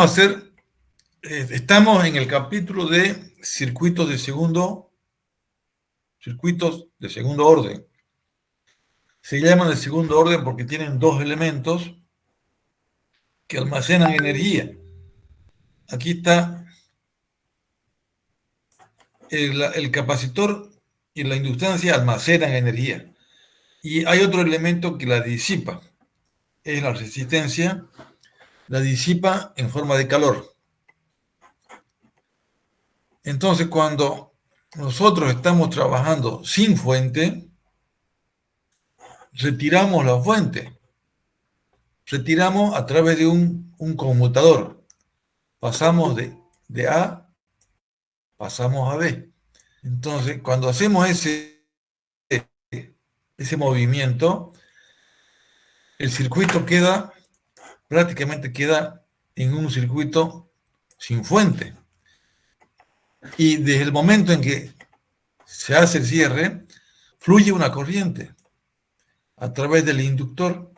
hacer, estamos en el capítulo de circuitos de segundo orden. Se llaman de segundo orden porque tienen dos elementos que almacenan energía. Aquí está el capacitor y la inductancia almacenan energía. Y hay otro elemento que la disipa, es la resistencia, la disipa en forma de calor. Entonces, cuando nosotros estamos trabajando sin fuente, retiramos la fuente. Retiramos a través de un conmutador. Pasamos de A, pasamos a B. Entonces, cuando hacemos ese movimiento, el circuito prácticamente queda en un circuito sin fuente. Y desde el momento en que se hace el cierre, fluye una corriente a través del inductor,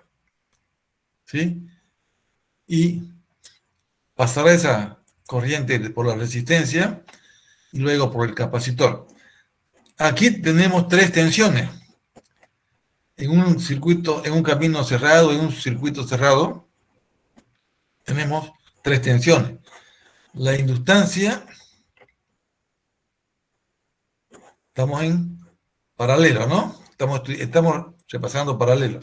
¿sí? Y pasará esa corriente por la resistencia y luego por el capacitor. Aquí tenemos tres tensiones. En un circuito, en un camino cerrado, en un circuito cerrado, tenemos tres tensiones. La inductancia, estamos en paralelo, ¿no? Estamos repasando paralelo.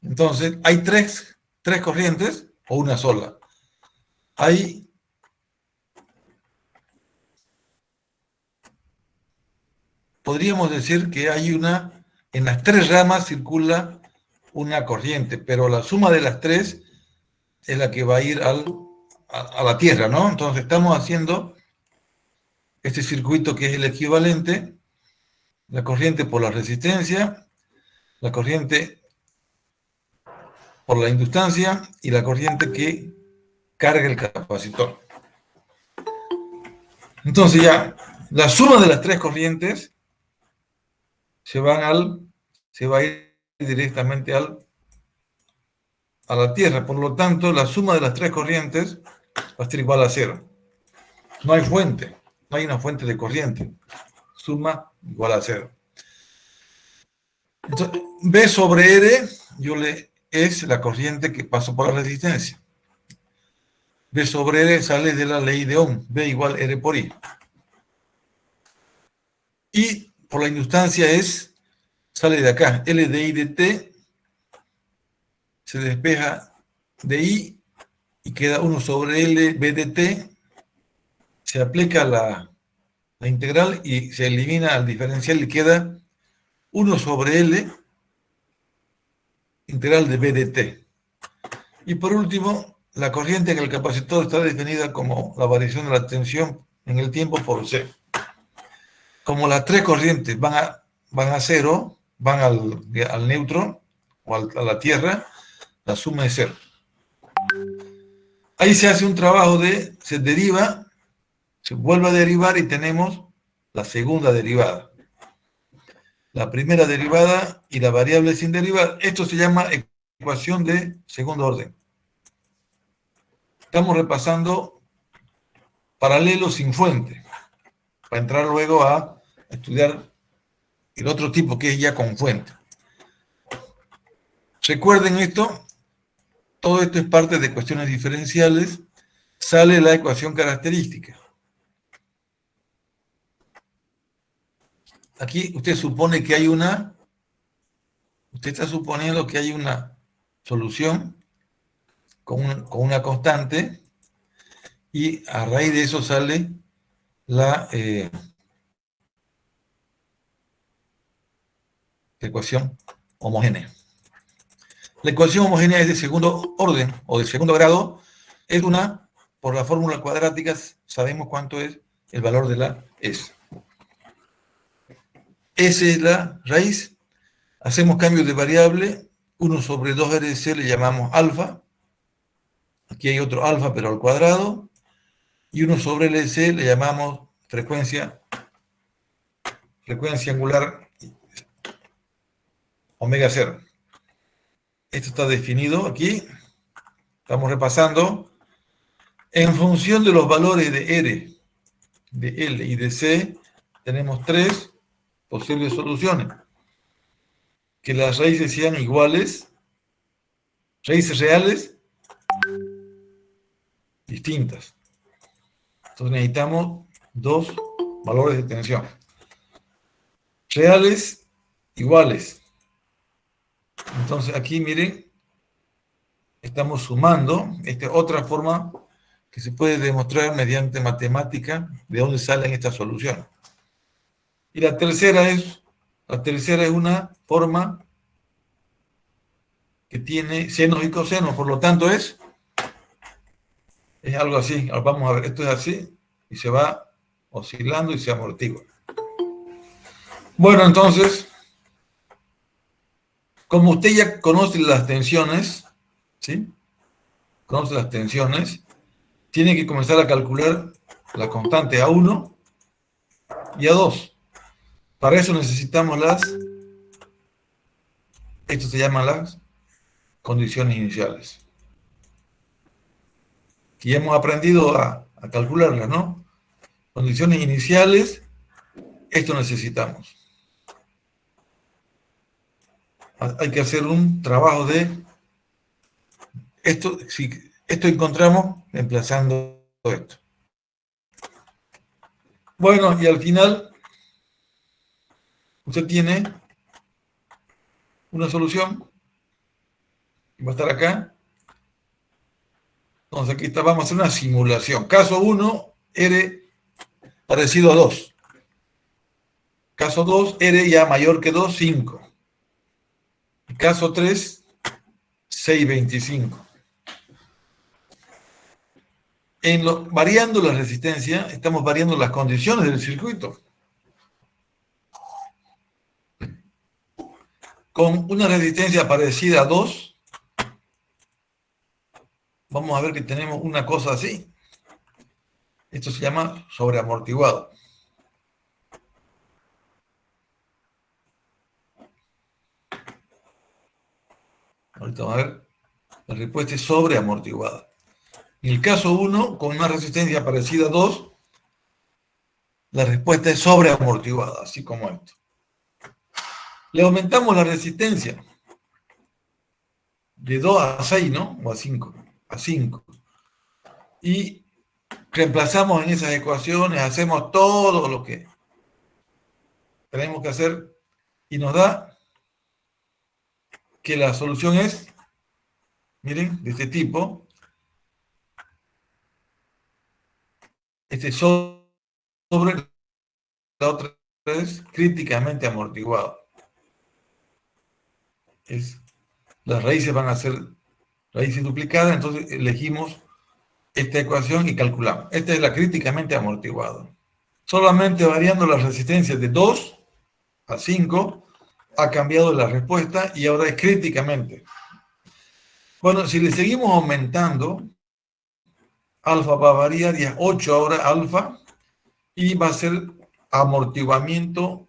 Entonces, hay tres corrientes o una sola. Podríamos decir que en las tres ramas circula una corriente, pero la suma de las tres es la que va a ir a la Tierra, ¿no? Entonces estamos haciendo este circuito que es el equivalente, la corriente por la resistencia, la corriente por la inductancia y la corriente que carga el capacitor. Entonces ya, la suma de las tres corrientes se va a ir directamente a la Tierra. Por lo tanto, la suma de las tres corrientes va a ser igual a cero. No hay fuente, no hay una fuente de corriente. Suma igual a cero. Entonces, B sobre R, es la corriente que pasa por la resistencia. B sobre R sale de la ley de Ohm, B igual R por I. Y por la inductancia sale de acá, L de I de T, se despeja de I y queda 1 sobre L, B de T, se aplica la integral y se elimina el diferencial y queda 1 sobre L, integral de B de T. Y por último, la corriente en el capacitor está definida como la variación de la tensión en el tiempo por C. Como las tres corrientes van a cero, van al neutro o a la Tierra, la suma es cero. Ahí se hace un trabajo se deriva, se vuelve a derivar y tenemos la segunda derivada. La primera derivada y la variable sin derivar. Esto se llama ecuación de segundo orden. Estamos repasando paralelo sin fuente, para entrar luego a estudiar el otro tipo que es ya con fuente. Recuerden esto, todo esto es parte de cuestiones diferenciales, sale la ecuación característica. Aquí usted supone que usted está suponiendo que hay una solución con una constante y a raíz de eso sale la ecuación homogénea. La ecuación homogénea es de segundo orden o de segundo grado, es por la fórmula cuadrática sabemos cuánto es el valor de la S. S es la raíz, hacemos cambio de variable, 1 sobre 2RC le llamamos alfa, aquí hay otro alfa pero al cuadrado, y 1 sobre LC le llamamos frecuencia angular omega 0. Esto está definido aquí, Estamos repasando. En función de los valores de R, de L y de C, tenemos tres posibles soluciones. Que las raíces sean iguales, raíces reales, distintas. Entonces necesitamos dos valores de tensión. Reales, iguales. Entonces aquí, miren, estamos sumando. Esta es otra forma que se puede demostrar mediante matemática de dónde salen estas soluciones. Y la tercera es una forma que tiene senos y cosenos, por lo tanto es algo así. Ahora vamos a ver, esto es así y se va oscilando y se amortigua. Bueno, entonces, como usted ya conoce las tensiones, ¿sí? Conoce las tensiones, tiene que comenzar a calcular la constante A1 y A2. Para eso necesitamos esto se llaman las condiciones iniciales. Y hemos aprendido a calcularlas, ¿no? Condiciones iniciales, esto necesitamos. Hay que hacer un trabajo de esto, si esto encontramos reemplazando esto. Bueno, y al final usted tiene una solución, va a estar acá. Entonces aquí está, vamos a hacer una simulación. Caso 1, R parecido a 2. Caso 2, R ya mayor que 2, 5. Y caso 3, 6,25. Variando la resistencia, estamos variando las condiciones del circuito. Con una resistencia parecida a 2, vamos a ver que tenemos una cosa así. Esto se llama sobreamortiguado. Ahorita vamos a ver. La respuesta es sobreamortiguada. En el caso 1, con una resistencia parecida a 2, la respuesta es sobreamortiguada, así como esto. Le aumentamos la resistencia de 2 a 6, ¿no? O a 5. A 5. Y reemplazamos en esas ecuaciones, hacemos todo lo que tenemos que hacer y nos da que la solución es, miren, de este tipo. Sobre la otra es críticamente amortiguado. Las raíces van a ser raíces duplicadas, entonces elegimos esta ecuación y calculamos. Esta es la críticamente amortiguado. Solamente variando las resistencias de 2 a 5 ha cambiado la respuesta y ahora es críticamente. Bueno, si le seguimos aumentando, alfa va a variar y es 8 ahora alfa y va a ser amortiguamiento.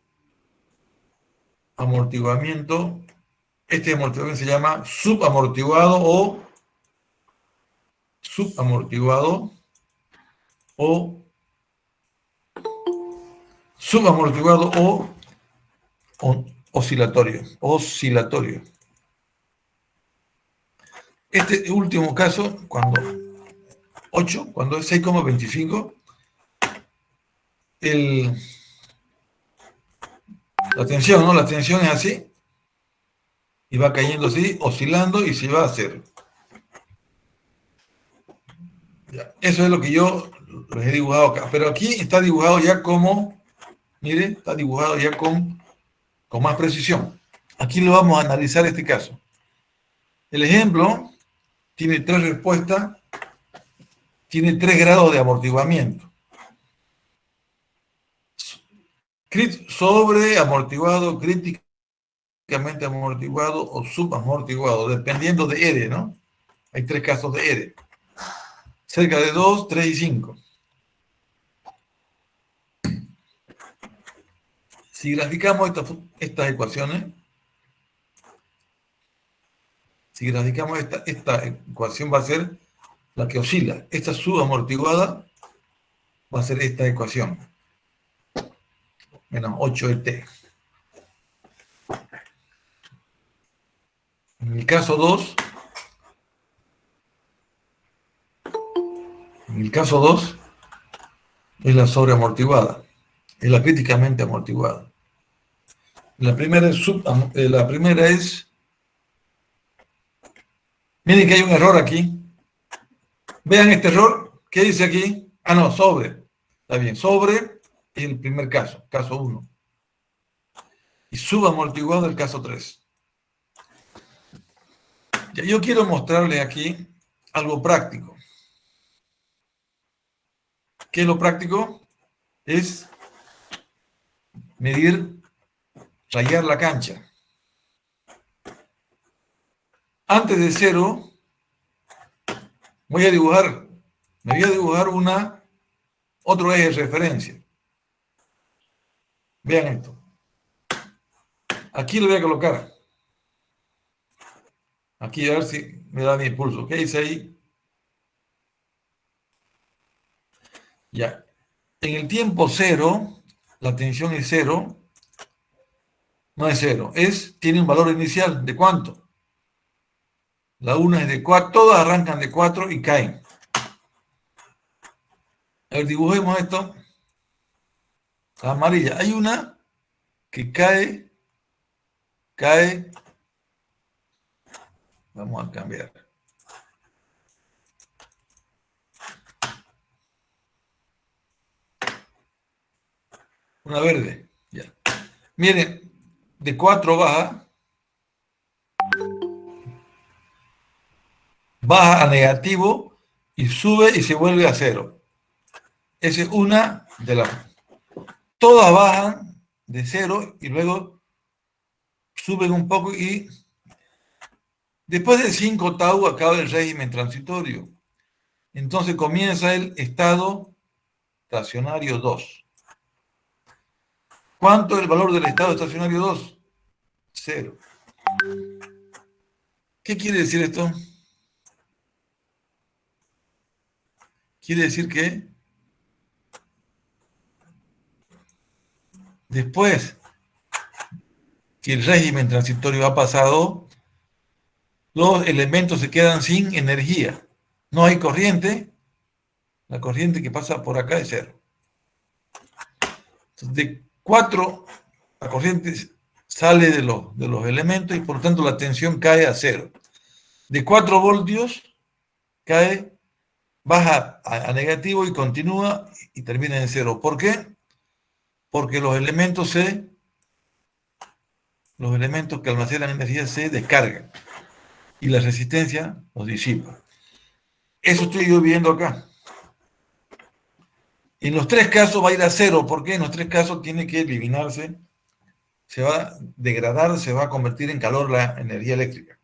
Este amortiguamiento se llama subamortiguado o subamortiguado o oscilatorio. Este último caso, cuando es 6,25, la tensión, ¿no? La tensión es así, y va cayendo así, oscilando, y se va a cero. Ya, eso es lo que yo les he dibujado acá. Pero aquí está dibujado ya como, mire, está dibujado ya con más precisión. Aquí lo vamos a analizar este caso. El ejemplo tiene 3 respuestas, tiene 3 grados de amortiguamiento. Sobre amortiguado, críticamente amortiguado o subamortiguado, dependiendo de R, ¿no? Hay 3 casos de R. Cerca de 2, 3 y 5. Si graficamos estas ecuaciones, Si graficamos esta ecuación va a ser la que oscila. Esta subamortiguada va a ser esta ecuación. Menos 8et. En el caso 2, es la sobreamortiguada, es la críticamente amortiguada. La primera es, miren que hay un error aquí. Vean este error, ¿qué dice aquí? Ah, no, sobre. Está bien, sobre es el primer caso, caso 1. Y subamortiguado el caso 3. Yo quiero mostrarles aquí algo práctico. ¿Qué es lo práctico? Es medir, rayar la cancha. Antes de 0, me voy a dibujar otro eje de referencia. Vean esto. Aquí lo voy a colocar. Aquí a ver si me da mi impulso. ¿Qué dice ahí? Ya. En el tiempo 0, la tensión es 0. No es 0. Tiene un valor inicial. ¿De cuánto? La 1 es de 4. Todas arrancan de 4 y caen. A ver, dibujemos esto. La amarilla. Hay una que cae. Vamos a cambiar. Una verde. Ya. Miren, de 4 baja a negativo y sube y se vuelve a 0. Esa es una de las. Todas bajan de 0 y luego suben un poco y después de 5 tau acaba el régimen transitorio. Entonces comienza el estado estacionario 2. ¿Cuánto es el valor del estado estacionario 2? 0. ¿Qué quiere decir esto? Quiere decir que después que el régimen transitorio ha pasado, los elementos se quedan sin energía. No hay corriente. La corriente que pasa por acá es 0. Entonces, de 4, la corriente sale de los elementos y por lo tanto la tensión cae a 0. De 4 voltios baja a negativo y continúa y termina en 0. ¿Por qué? Porque los elementos que almacenan energía se descargan y la resistencia los disipa. Eso estoy yo viendo acá. En los 3 casos va a ir a 0. ¿Por qué? En los 3 casos tiene que eliminarse, se va a degradar, se va a convertir en calor la energía eléctrica.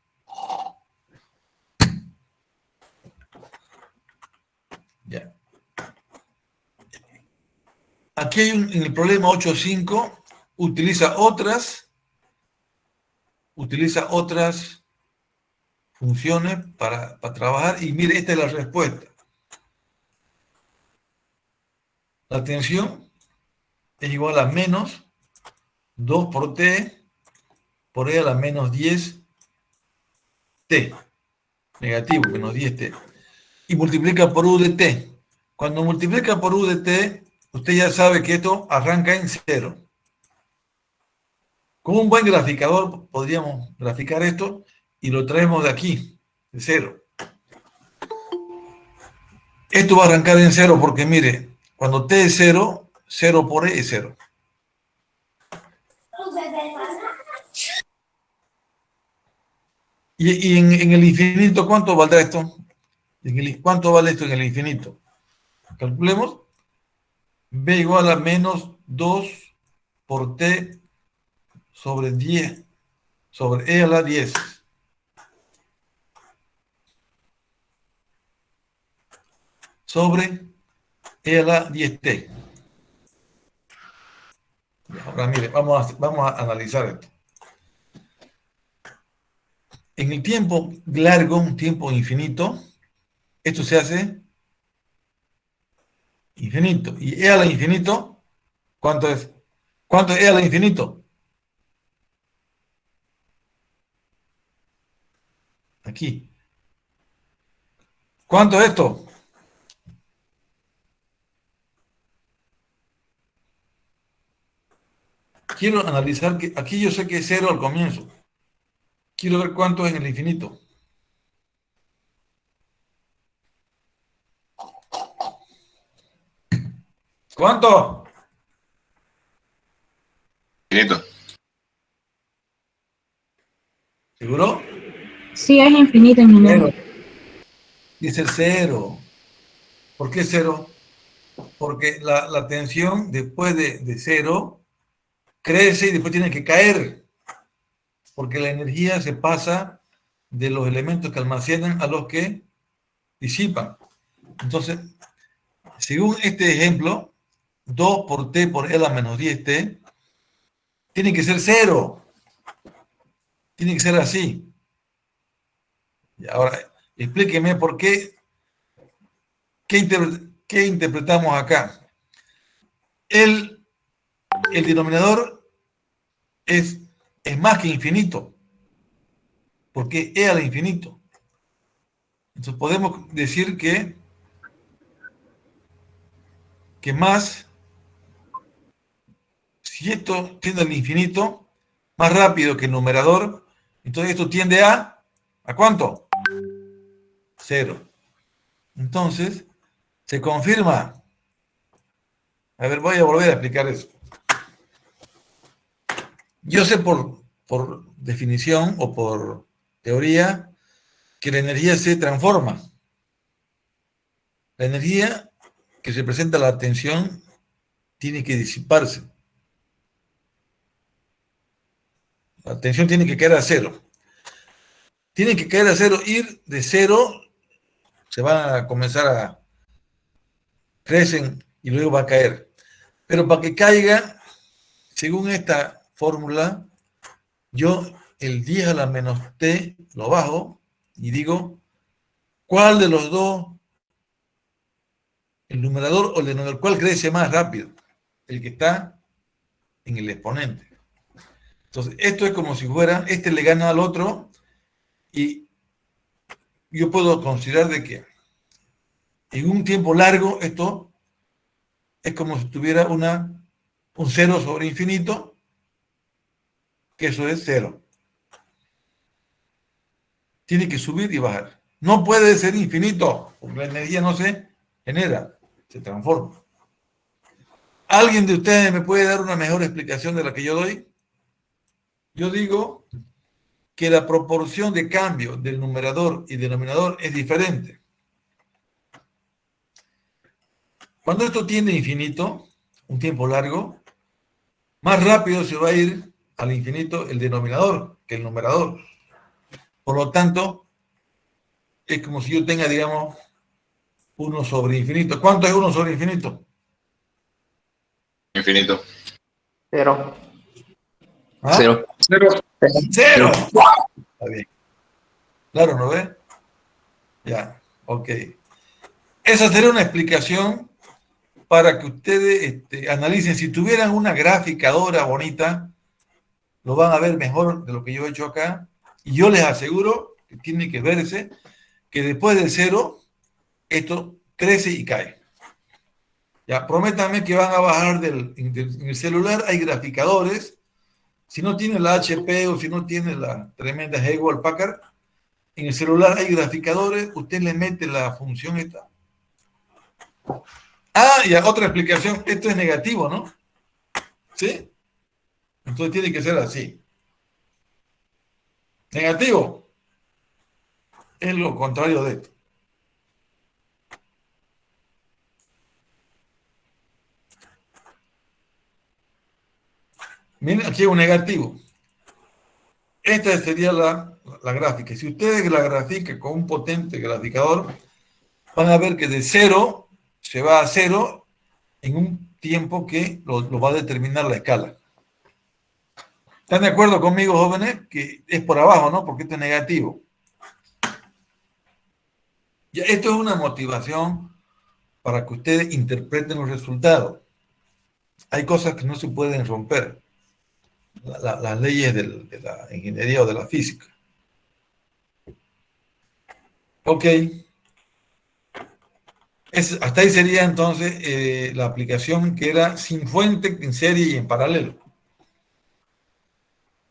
Ya. Aquí hay en el problema 8.5, utiliza otras funciones para trabajar y mire, esta es la respuesta. La tensión es igual a menos 2 por T por E a la menos 10 T, negativo, menos 10T, y multiplica por U de T. Cuando multiplica por U de T, usted ya sabe que esto arranca en 0. Con un buen graficador podríamos graficar esto y lo traemos de aquí, de 0. Esto va a arrancar en 0 porque, mire, cuando T es 0, 0 por E es 0. Y en el infinito, ¿cuánto valdrá esto? ¿Cuánto vale esto en el infinito? Calculemos. B igual a menos 2 por T sobre 10, sobre E a la 10. Sobre E a la 10T. Ahora, mire, vamos a analizar esto. En el tiempo largo, un tiempo infinito, esto se hace infinito. Y E a la infinito, ¿cuánto es? ¿Cuánto es E a la infinito? Aquí. ¿Cuánto es esto? Quiero analizar que aquí yo sé que es cero al comienzo. Quiero ver cuánto es en el infinito. ¿Cuánto? Infinito. ¿Seguro? Sí, es infinito, mi Cero. amor. Dice cero. ¿Por qué cero? Porque la tensión después de cero crece y después tiene que caer. Porque la energía se pasa de los elementos que almacenan a los que disipan. Entonces, según este ejemplo, 2 por T por E a la menos 10T, tiene que ser cero. Tiene que ser así. Y ahora, explíqueme por qué, qué interpretamos acá. El denominador es más que infinito, porque E al infinito. Entonces podemos decir que más, si esto tiende al infinito, más rápido que el numerador, entonces esto tiende ¿a cuánto? Cero. Entonces, se confirma. A ver, voy a volver a explicar eso. Yo sé por definición o por teoría que la energía se transforma. La energía que representa la tensión tiene que disiparse. La tensión tiene que caer a cero. Tiene que caer a cero, ir de cero, se van a comenzar a crecen y luego va a caer. Pero para que caiga, según esta fórmula, yo el 10 a la menos t lo bajo y digo, ¿cuál de los dos, el numerador o el denominador, cuál crece más rápido? El que está en el exponente. Entonces, esto es como si fuera, este le gana al otro y yo puedo considerar de que en un tiempo largo esto es como si tuviera un cero sobre infinito, que eso es cero. Tiene que subir y bajar. No puede ser infinito, porque la energía no se genera, se transforma. ¿Alguien de ustedes me puede dar una mejor explicación de la que yo doy? Yo digo que la proporción de cambio del numerador y denominador es diferente. Cuando esto tiende a infinito, un tiempo largo, más rápido se va a ir al infinito el denominador que el numerador. Por lo tanto, es como si yo tenga, digamos, 1 sobre infinito. ¿Cuánto es 1 sobre infinito? Infinito. Cero. ¿Ah? Cero. Cero. ¡Cero! Está bien. Claro, ¿no ve? Ya, ok. Esa sería una explicación para que ustedes analicen. Si tuvieran una graficadora bonita, lo van a ver mejor de lo que yo he hecho acá. Y yo les aseguro que tiene que verse que después del cero, esto crece y cae. Ya, prométanme que van a bajar en el celular, hay graficadores. Si no tiene la HP o si no tiene la tremenda Hewlett Packard, en el celular hay graficadores, usted le mete la función esta. Ah, y otra explicación, esto es negativo, ¿no? ¿Sí? Entonces tiene que ser así. Negativo es lo contrario de esto. Miren, aquí hay un negativo. Esta sería la gráfica. Si ustedes la grafican con un potente graficador, van a ver que de cero se va a cero en un tiempo que lo va a determinar la escala. ¿Están de acuerdo conmigo, jóvenes? Que es por abajo, ¿no? Porque esto es negativo. Ya, esto es una motivación para que ustedes interpreten los resultados. Hay cosas que no se pueden romper, las leyes de la ingeniería o de la física. Ok. Hasta ahí sería entonces la aplicación que era sin fuente, en serie y en paralelo.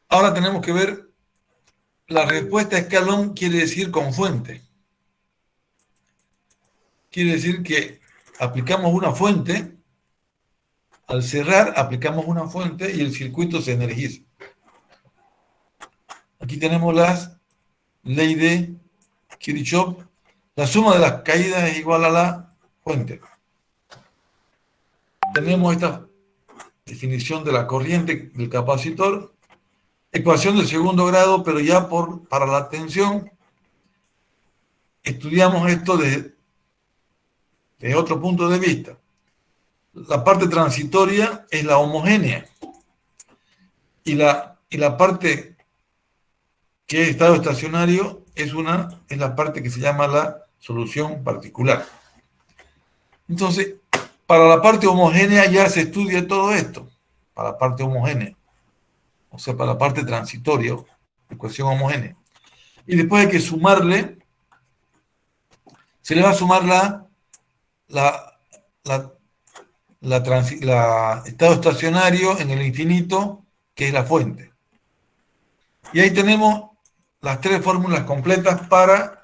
Ahora tenemos que ver la respuesta escalón, quiere decir con fuente. Quiere decir que aplicamos una fuente, al cerrar aplicamos una fuente y el circuito se energiza. Aquí tenemos la ley de Kirchhoff. La suma de las caídas es igual a la fuente. Tenemos esta definición de la corriente del capacitor, ecuación del segundo grado, pero ya para la tensión estudiamos esto desde otro punto de vista. La parte transitoria es la homogénea y la parte que es estado estacionario es la parte que se llama la solución particular. Entonces, para la parte homogénea ya se estudia todo esto, para la parte homogénea, o sea, para la parte transitoria, ecuación homogénea. Y después hay que sumarle, se le va a sumar la, la, estado estacionario en el infinito, que es la fuente. Y ahí tenemos las tres fórmulas completas para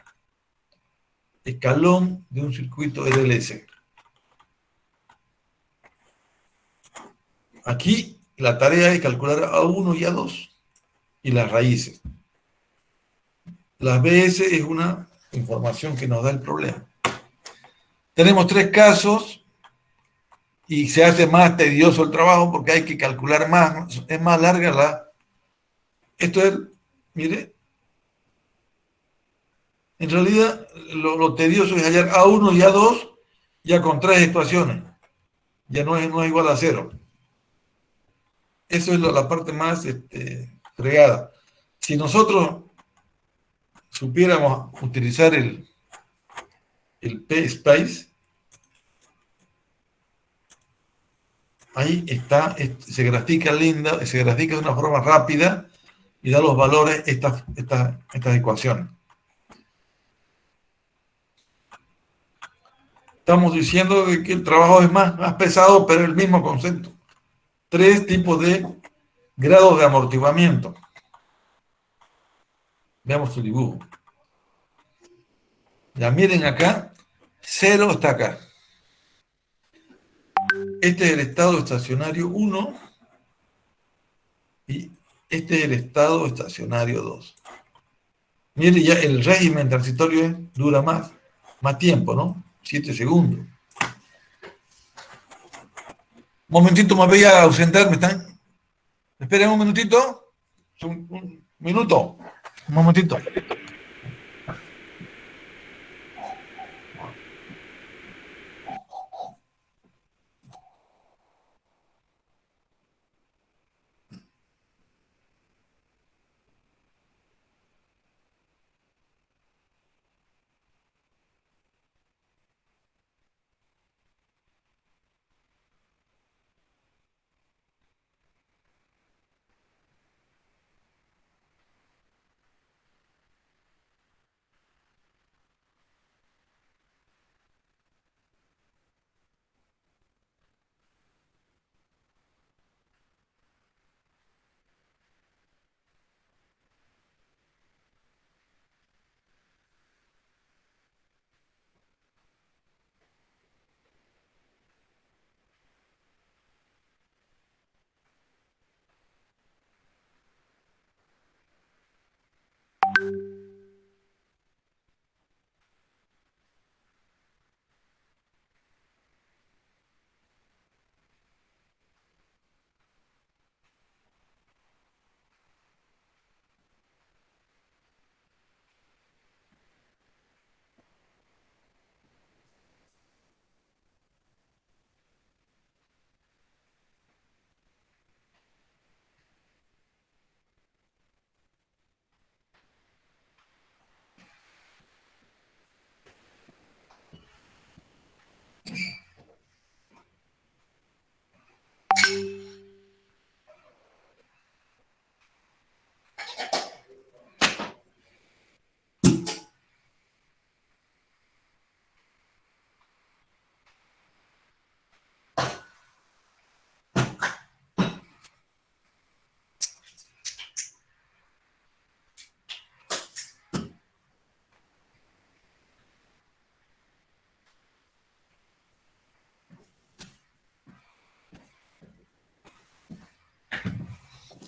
escalón de un circuito RLC. Aquí la tarea es calcular A1 y A2 y las raíces. Las BS es una información que nos da el problema. Tenemos tres casos y se hace más tedioso el trabajo porque hay que calcular más, es más larga Esto es, mire, en realidad lo tedioso es hallar A1 y A2 ya con tres ecuaciones. Ya no es igual a cero. Eso es la parte más fregada. Si nosotros supiéramos utilizar el P-Space, ahí está, se grafica se grafica de una forma rápida y da los valores estas ecuaciones. Estamos diciendo que el trabajo es más pesado, pero el mismo concepto. Tres tipos de grados de amortiguamiento. Veamos su dibujo. Ya miren acá, cero está acá. Este es el estado estacionario 1 y este es el estado estacionario 2. Miren, ya el régimen transitorio dura más tiempo, ¿no? 7 segundos. Un momentito, me voy a ausentar, ¿me están? Esperen un minutito. Un minuto. Un momentito.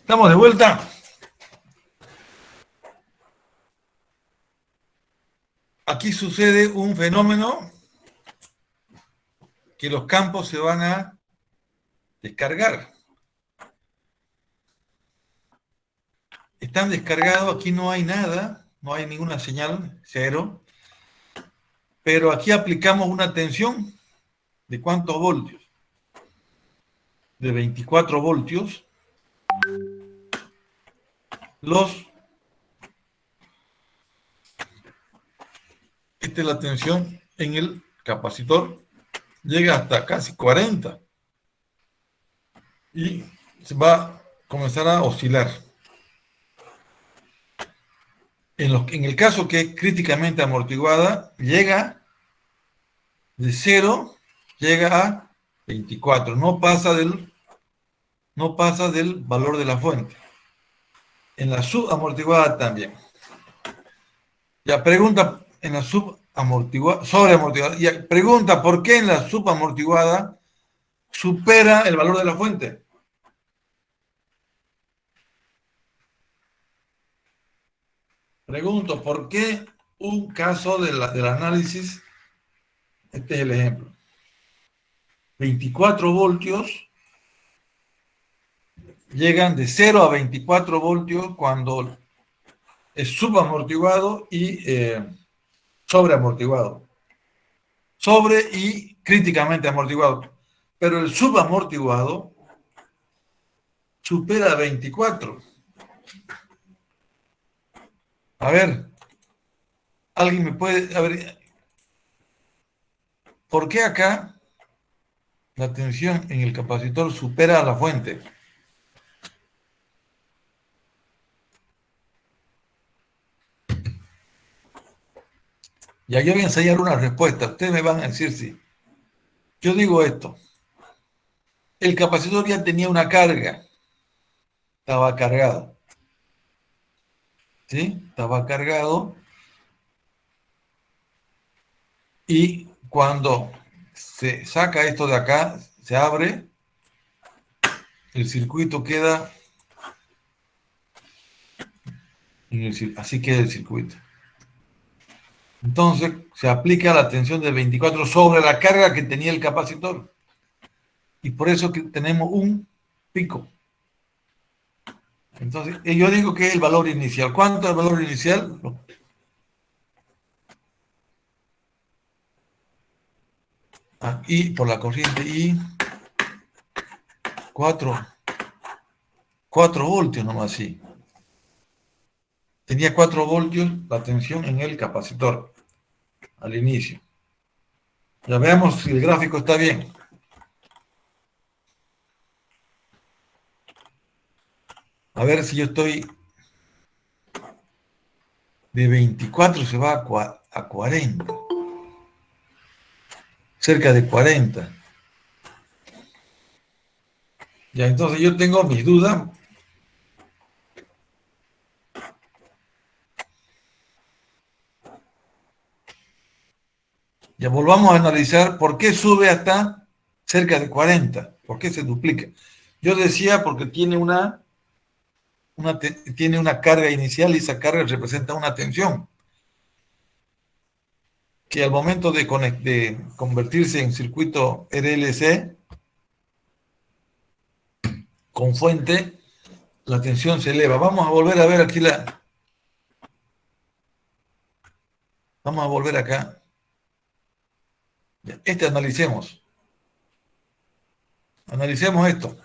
Estamos de vuelta. Aquí sucede un fenómeno que los campos se van a descargar. Están descargados, aquí no hay nada, no hay ninguna señal, cero, pero aquí aplicamos una tensión de ¿cuántos voltios? De 24 voltios. Esta es la tensión en el capacitor, llega hasta casi 40 y se va a comenzar a oscilar. En el caso que es críticamente amortiguada, llega de 0, llega a 24, no pasa del valor de la fuente. En la subamortiguada también. Ya pregunta en la subamortiguada, sobreamortiguada, ya pregunta por qué en la subamortiguada supera el valor de la fuente. Pregunto, ¿por qué un caso del análisis? Este es el ejemplo. 24 voltios llegan de 0 a 24 voltios cuando es subamortiguado y sobreamortiguado. Sobre y críticamente amortiguado. Pero el subamortiguado supera 24. A ver, ¿alguien me puede... A ver, ¿por qué acá la tensión en el capacitor supera a la fuente? Ya yo voy a enseñar una respuesta. Ustedes me van a decir sí. Yo digo esto. El capacitor ya tenía una carga. Estaba cargado. ¿Sí? Estaba cargado. Y cuando se saca esto de acá, se abre, el circuito queda... Así queda el circuito. Entonces se aplica la tensión de 24 sobre la carga que tenía el capacitor. Y por eso que tenemos un pico. Entonces, yo digo que es el valor inicial. ¿Cuánto es el valor inicial? Y por la corriente I, 4 voltios nomás, sí. Tenía 4 voltios la tensión en el capacitor al inicio. Ya veamos si el gráfico está bien. A ver si yo estoy de 24 se va a 40. Cerca de 40. Ya, entonces yo tengo mis dudas. Ya volvamos a analizar por qué sube hasta cerca de 40. ¿Por qué se duplica? Yo decía porque tiene una carga inicial y esa carga representa una tensión que al momento de convertirse en circuito RLC con fuente, la tensión se eleva. Vamos a volver a ver aquí Vamos a volver acá. Analicemos. Analicemos esto.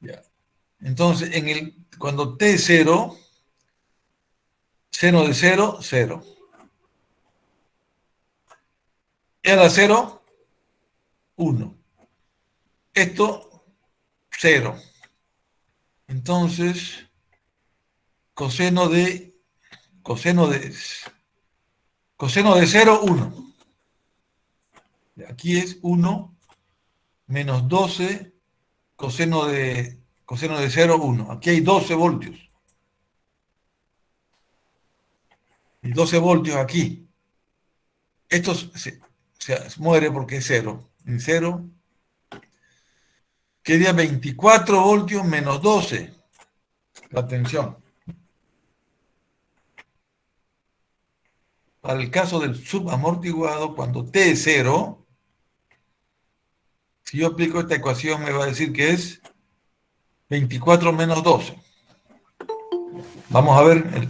Ya. Entonces, cuando T es 0, seno de 0, 0. E a la 0, 1. Esto, 0. Entonces, coseno de 0, 1. Aquí es 1 menos 12 coseno de 0, 1. Aquí hay 12 voltios. Y 12 voltios aquí. Esto se muere porque es 0. En 0 quería 24 voltios menos 12 la tensión. Para el caso del subamortiguado, cuando T es 0, si yo aplico esta ecuación me va a decir que es 24 menos 12. Vamos a ver.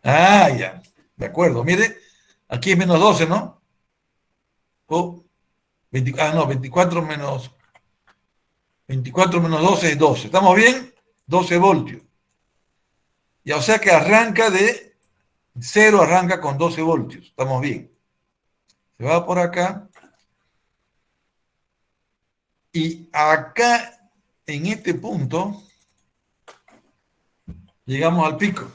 Ya. De acuerdo. Mire, aquí es menos 12, ¿no? No, 24 menos 12 es 12. ¿Estamos bien? 12 voltios. Ya, o sea que arranca de 0, arranca con 12 voltios. Estamos bien. Se va por acá. Y acá, en este punto, llegamos al pico.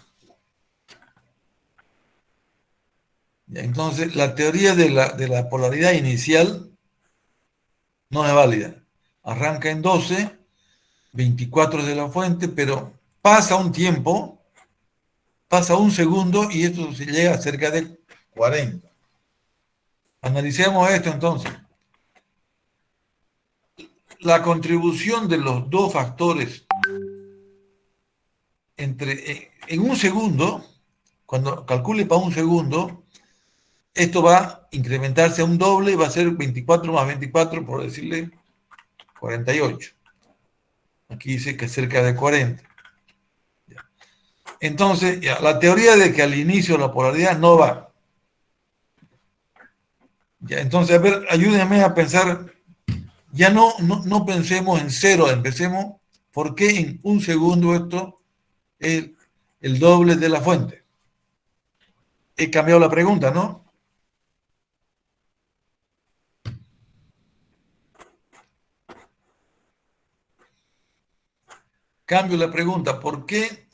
Entonces, la teoría de la polaridad inicial no es válida. Arranca en 12, 24 de la fuente, pero pasa un tiempo, pasa un segundo y esto se llega a cerca de 40. Analicemos esto entonces. La contribución de los dos factores en un segundo, cuando calcule para un segundo, esto va a incrementarse a un doble y va a ser 24 más 24, por decirle 48. Aquí dice que cerca de 40. Entonces, la teoría de que al inicio la polaridad no va. Entonces, a ver, ayúdenme a pensar. Ya no pensemos en 0, empecemos por qué en un segundo esto es el doble de la fuente. He cambiado la pregunta, ¿no? Cambio la pregunta, ¿por qué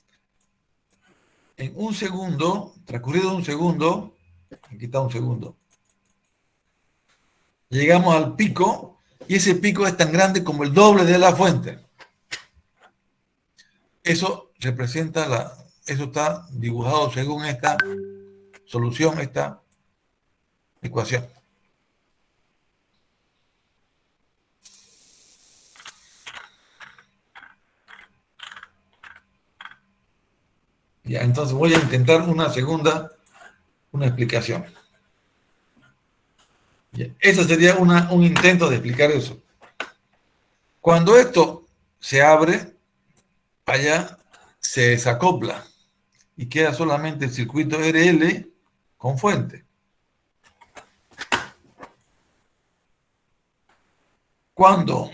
en un segundo, transcurrido un segundo, aquí está un segundo, llegamos al pico y ese pico es tan grande como el doble de la fuente? Eso representa eso está dibujado según esta solución, esta ecuación. Ya, entonces voy a intentar una explicación. Ya, eso sería un intento de explicar eso. Cuando esto se abre, allá se desacopla y queda solamente el circuito RL con fuente. Cuando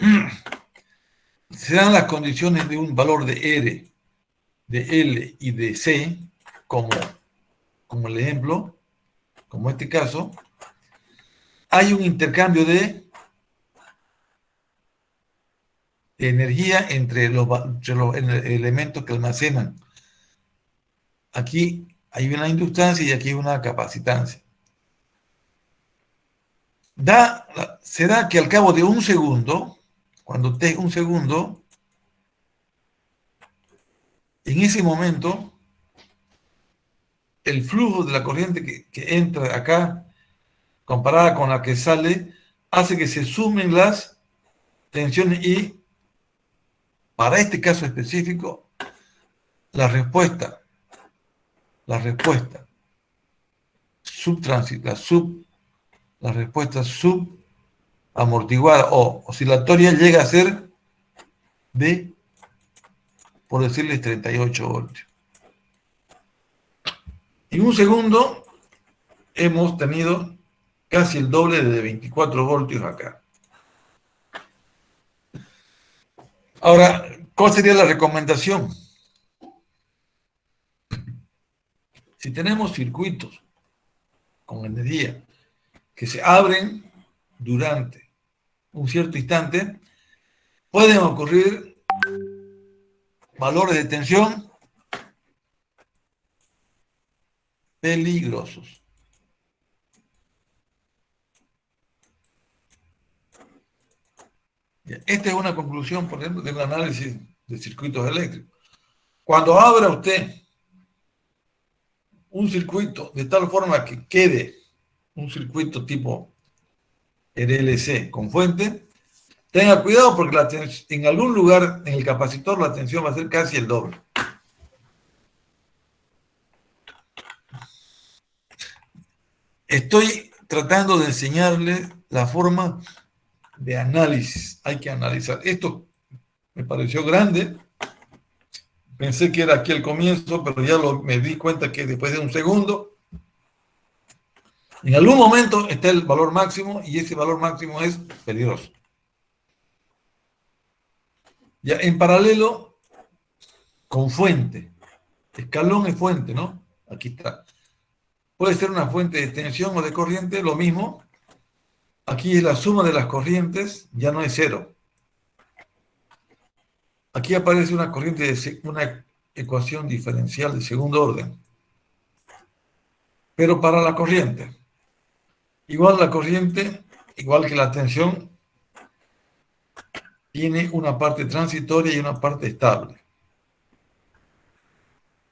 se dan las condiciones de un valor de R, de L y de C, como el ejemplo, como este caso, hay un intercambio de energía entre los elementos que almacenan. Aquí hay una inductancia y aquí hay una capacitancia. Se da que al cabo de un segundo, cuando T es un segundo, en ese momento, el flujo de la corriente que entra acá, comparada con la que sale, hace que se sumen las tensiones y, para este caso específico, la respuesta subamortiguada o oscilatoria llega a ser de, por decirles, 38 voltios. En un segundo hemos tenido casi el doble de 24 voltios acá. Ahora, ¿cuál sería la recomendación? Si tenemos circuitos con energía que se abren durante un cierto instante, pueden ocurrir valores de tensión peligrosos. Esta es una conclusión, por ejemplo, de un análisis de circuitos eléctricos. Cuando abra usted un circuito de tal forma que quede un circuito tipo RLC con fuente, Tenga cuidado porque en algún lugar en el capacitor la tensión va a ser casi el doble. Estoy tratando de enseñarles la forma de análisis. Hay que analizar. Esto me pareció grande. Pensé que era aquí el comienzo, pero ya me di cuenta que después de un segundo, en algún momento está el valor máximo y ese valor máximo es peligroso. Ya en paralelo con fuente. Escalón es fuente, ¿no? Aquí está. Puede ser una fuente de tensión o de corriente, lo mismo. Aquí es la suma de las corrientes, ya no es cero. Aquí aparece una corriente una ecuación diferencial de segundo orden. Pero para la corriente, igual la corriente, igual que la tensión, tiene una parte transitoria y una parte estable.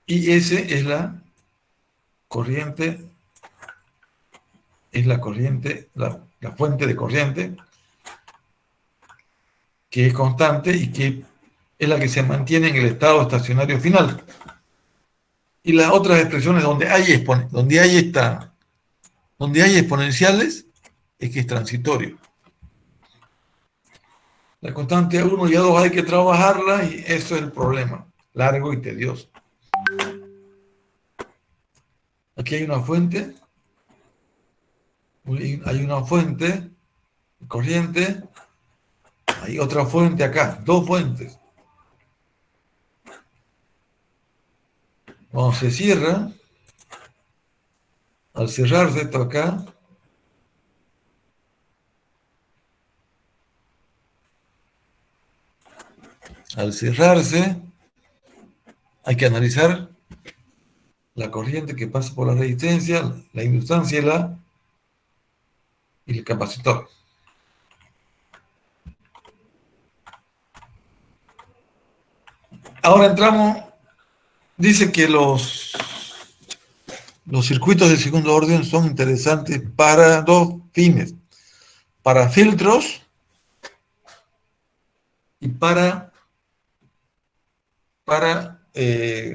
Y ese es la corriente, la fuente de corriente, que es constante y que es la que se mantiene en el estado estacionario final. Y las otras expresiones donde hay exponenciales es que es transitorio. La constante A1 y A2 hay que trabajarla y eso es el problema, largo y tedioso. Aquí hay una fuente, corriente, hay otra fuente acá, dos fuentes. Cuando se cierra, al cerrarse esto acá, al cerrarse, hay que analizar la corriente que pasa por la resistencia, la inductancia y el capacitor. Ahora entramos, dice que los circuitos de segundo orden son interesantes para dos fines, para filtros y para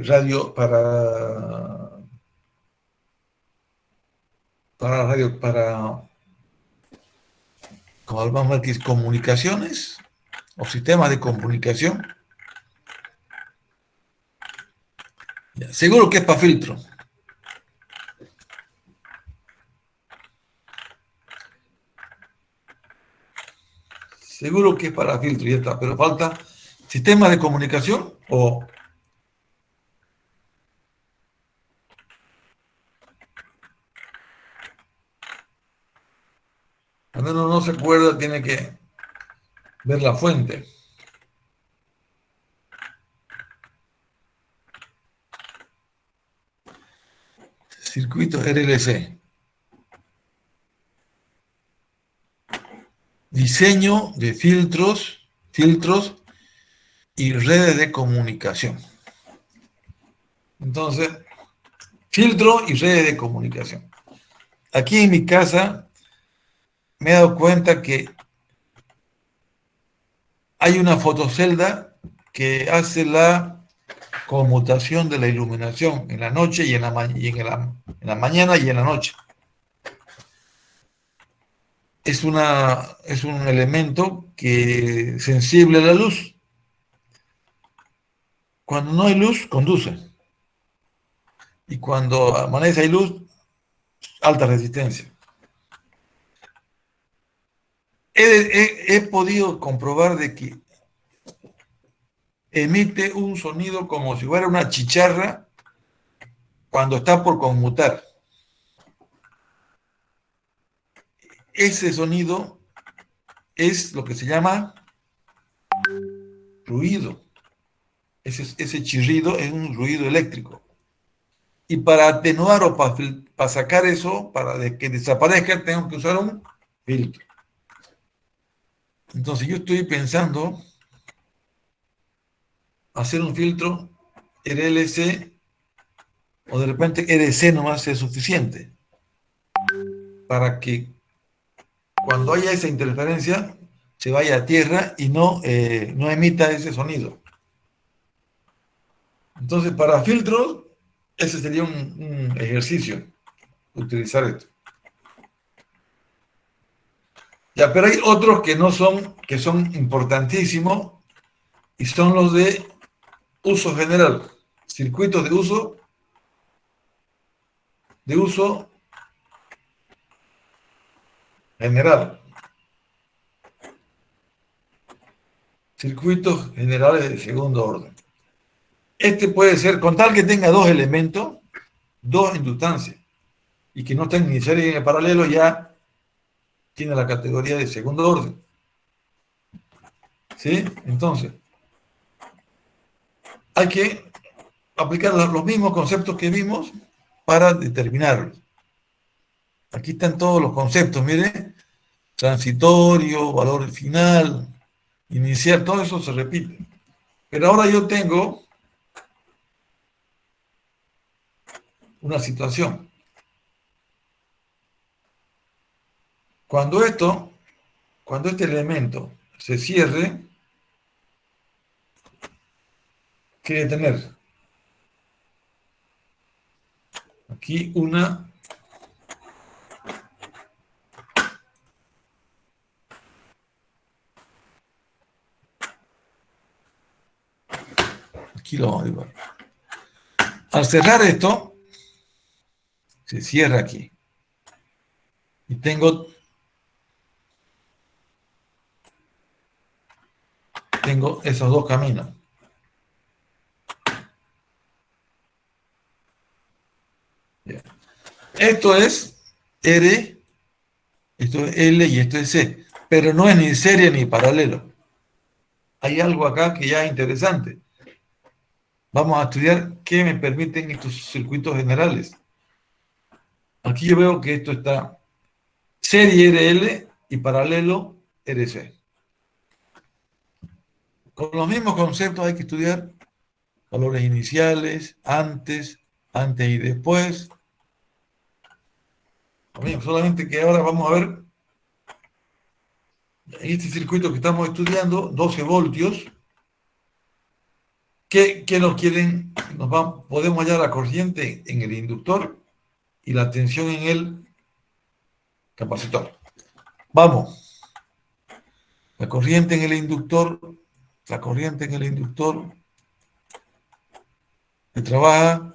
radio, como vamos a decir, comunicaciones o sistemas de comunicación. Ya, seguro que es para filtro. Seguro que es para filtro, ya está, pero falta sistema de comunicación o cuando uno no se acuerda tiene que ver la fuente. Circuito RLC. Diseño de filtros y redes de comunicación. Entonces, filtro y redes de comunicación. Aquí en mi casa me he dado cuenta que hay una fotocelda que hace la conmutación de la iluminación en la noche y en la mañana y en la noche. Es un elemento que es sensible a la luz. Cuando no hay luz, conduce. Y cuando amanece hay luz, alta resistencia. He podido comprobar de que emite un sonido como si fuera una chicharra cuando está por conmutar. Ese sonido es lo que se llama ruido. Ese chirrido es un ruido eléctrico. Y para atenuar o para sacar eso, para que desaparezca, tengo que usar un filtro. Entonces yo estoy pensando hacer un filtro RLC o de repente EDC nomás es suficiente para que cuando haya esa interferencia se vaya a tierra y no emita ese sonido. Entonces, para filtros, ese sería un ejercicio, utilizar esto. Ya, pero hay otros que son importantísimos y son los de uso general, circuitos de uso general, circuitos generales de segundo orden. Este puede ser, con tal que tenga dos elementos, dos inductancias, y que no estén ni en serie ni en paralelo, ya tiene la categoría de segundo orden. ¿Sí? Entonces, hay que aplicar los mismos conceptos que vimos para determinarlos. Aquí están todos los conceptos, mire, transitorio, valor final, inicial, todo eso se repite. Pero ahora yo tengo una situación. Cuando este elemento se cierre, ¿qué debe tener? Aquí aquí lo vamos a dibujar. Al cerrar esto, se cierra aquí. Y tengo esos dos caminos. Bien. Esto es R, esto es L y esto es C, pero no es ni serie ni paralelo. Hay algo acá que ya es interesante. Vamos a estudiar qué me permiten estos circuitos generales. Aquí yo veo que esto está serie RL y paralelo RC. Con los mismos conceptos hay que estudiar valores iniciales, antes y después. Bien, solamente que ahora vamos a ver en este circuito que estamos estudiando, 12 voltios, que podemos hallar la corriente en el inductor y la tensión en el capacitor. Vamos, la corriente en el inductor se trabaja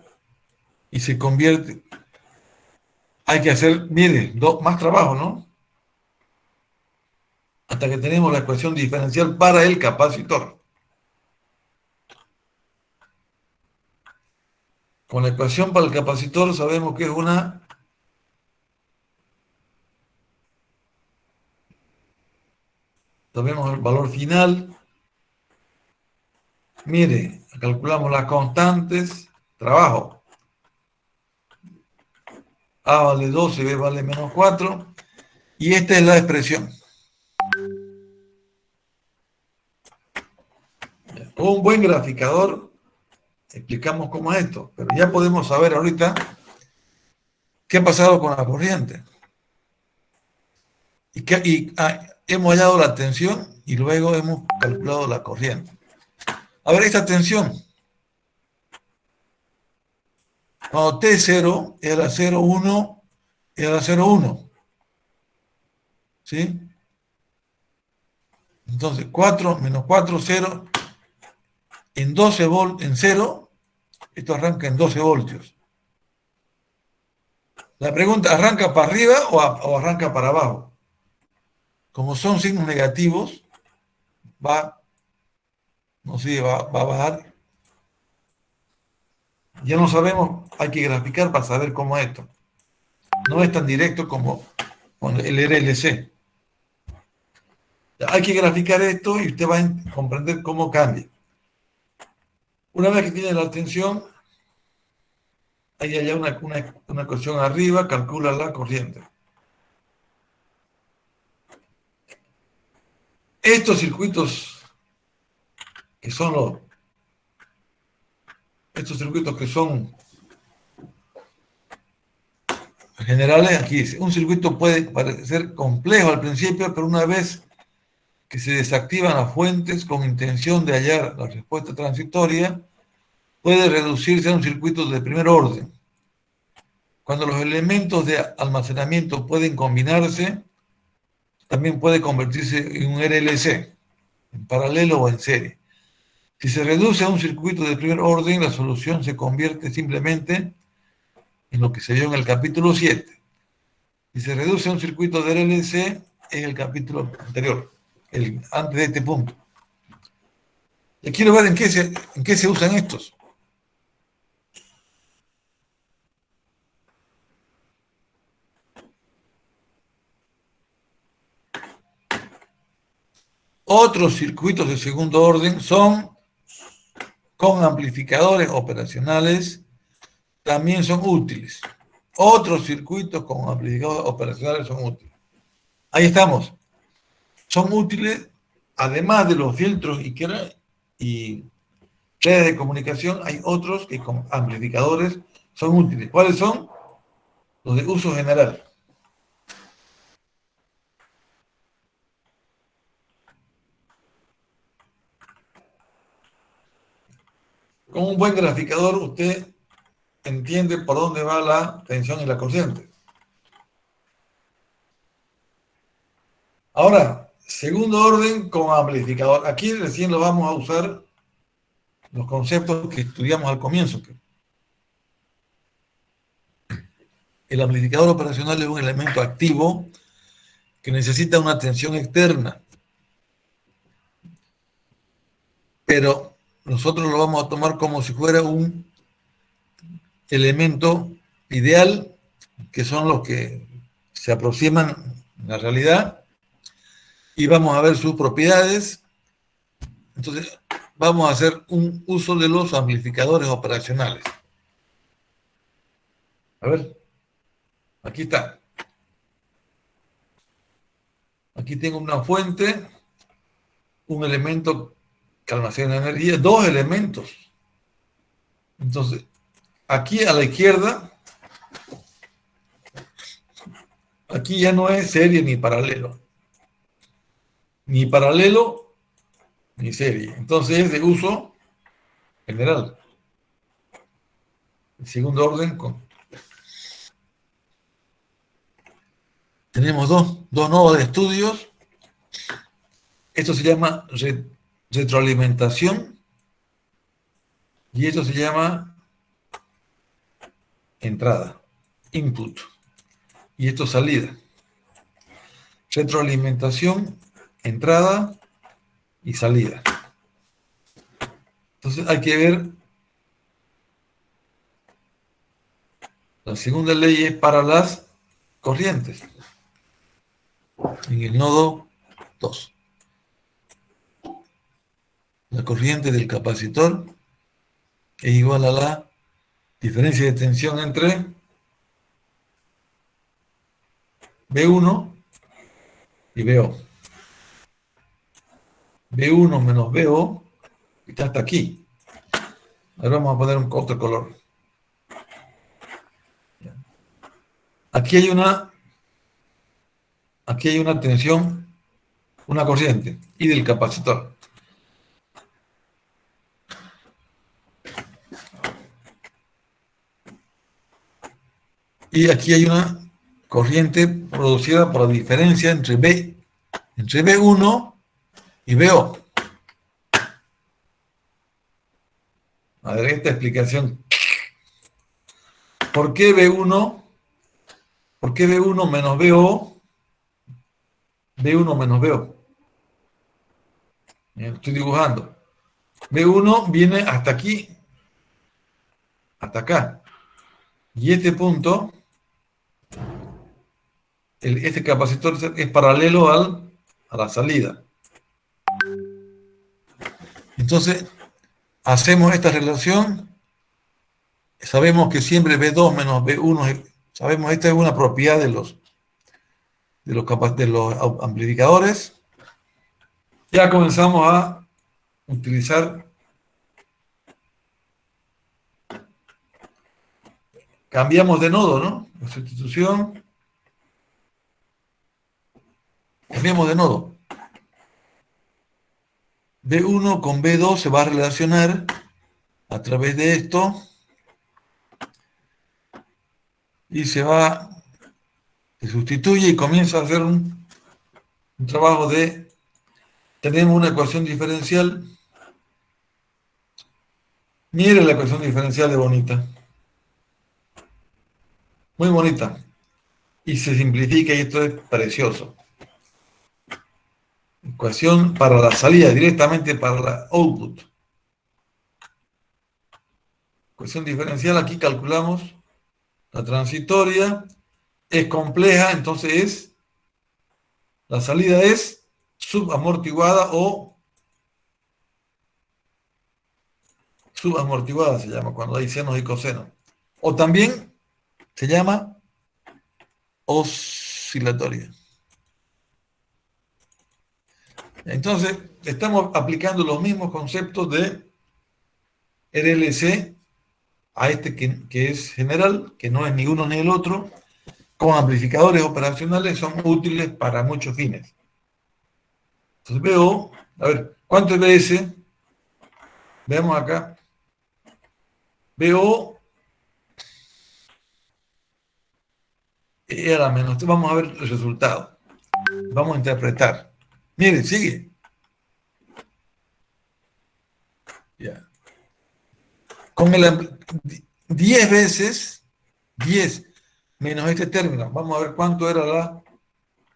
y se convierte. Hay que hacer, mire, más trabajo, ¿no? Hasta que tenemos la ecuación diferencial para el capacitor. Con la ecuación para el capacitor sabemos que es sabemos el valor final. Mire, calculamos las constantes, trabajo. A vale 12, B vale menos 4. Y esta es la expresión. Con un buen graficador explicamos cómo es esto, pero ya podemos saber ahorita qué ha pasado con la corriente. Hemos hallado la tensión y luego hemos calculado la corriente. A ver, esta tensión. Cuando T0 era 0,1, era 0,1. ¿Sí? Entonces, 4 menos 4, 0. En 12 voltios, en 0, esto arranca en 12 voltios. La pregunta, ¿arranca para arriba o arranca para abajo? Como son signos negativos, va a bajar. Ya no sabemos, hay que graficar para saber cómo es esto. No es tan directo como con el RLC. Hay que graficar esto y usted va a comprender cómo cambia. Una vez que tiene la tensión, hay allá una ecuación arriba, calcula la corriente. Estos circuitos que son generales, aquí dice, un circuito puede parecer complejo al principio, pero una vez que se desactivan las fuentes con intención de hallar la respuesta transitoria, puede reducirse a un circuito de primer orden. Cuando los elementos de almacenamiento pueden combinarse, también puede convertirse en un RLC, en paralelo o en serie. Si se reduce a un circuito de primer orden, la solución se convierte simplemente en lo que se vio en el capítulo 7. Si se reduce a un circuito de RLC, es el capítulo anterior, antes de este punto. Y quiero ver en qué se usan estos. Otros circuitos de segundo orden son con amplificadores operacionales, también son útiles. Otros circuitos con amplificadores operacionales son útiles. Ahí estamos. Son útiles, además de los filtros y redes de comunicación, hay otros que con amplificadores son útiles. ¿Cuáles son? Los de uso general. Con un buen graficador usted entiende por dónde va la tensión y la corriente. Ahora, segundo orden con amplificador. Aquí recién lo vamos a usar los conceptos que estudiamos al comienzo. El amplificador operacional es un elemento activo que necesita una tensión externa. Pero nosotros lo vamos a tomar como si fuera un elemento ideal, que son los que se aproximan a la realidad, y vamos a ver sus propiedades. Entonces, vamos a hacer un uso de los amplificadores operacionales. A ver, aquí está. Aquí tengo una fuente, un elemento que almacena energía, dos elementos. Entonces, aquí a la izquierda, aquí ya no es serie ni paralelo. Ni paralelo ni serie. Entonces es de uso general. En segundo orden, tenemos dos nodos de estudios. Esto se llama retroalimentación y esto se llama entrada, input, y esto salida. Retroalimentación, entrada y salida. Entonces hay que ver la segunda ley es para las corrientes en el nodo 2. La corriente del capacitor es igual a la diferencia de tensión entre B1 y BO. B1 menos BO está hasta aquí. Ahora vamos a poner un otro color. Aquí hay una tensión, una corriente, y del capacitor. Y aquí hay una corriente producida por la diferencia entre B1 y BO. A ver, esta explicación. ¿Por qué B1 menos BO? B1 menos BO. Estoy dibujando. B1 viene hasta aquí, hasta acá. Y este punto, este capacitor es paralelo a la salida. Entonces, hacemos esta relación. Sabemos que siempre B2 menos B1, sabemos esta es una propiedad de los amplificadores. Ya comenzamos a utilizar, cambiamos de nodo, ¿no? La sustitución, cambiamos de nodo. B1 con B2 se va a relacionar a través de esto y se sustituye y comienza a hacer un trabajo de, tenemos una ecuación diferencial. Mire la ecuación diferencial de bonita, muy bonita, y se simplifica y esto es precioso. Ecuación para la salida, directamente para la output. Ecuación diferencial, aquí calculamos la transitoria, es compleja, entonces la salida es subamortiguada o subamortiguada se llama cuando hay senos y cosenos. O también se llama oscilatoria. Entonces, estamos aplicando los mismos conceptos de RLC a este que es general, que no es ni uno ni el otro, con amplificadores operacionales, son útiles para muchos fines. Entonces veo, a ver, ¿cuánto es BS? Veamos acá. BO era menos. Vamos a ver el resultado. Vamos a interpretar. Miren, sigue. Ya. Con el 10 veces, 10 menos este término. Vamos a ver cuánto era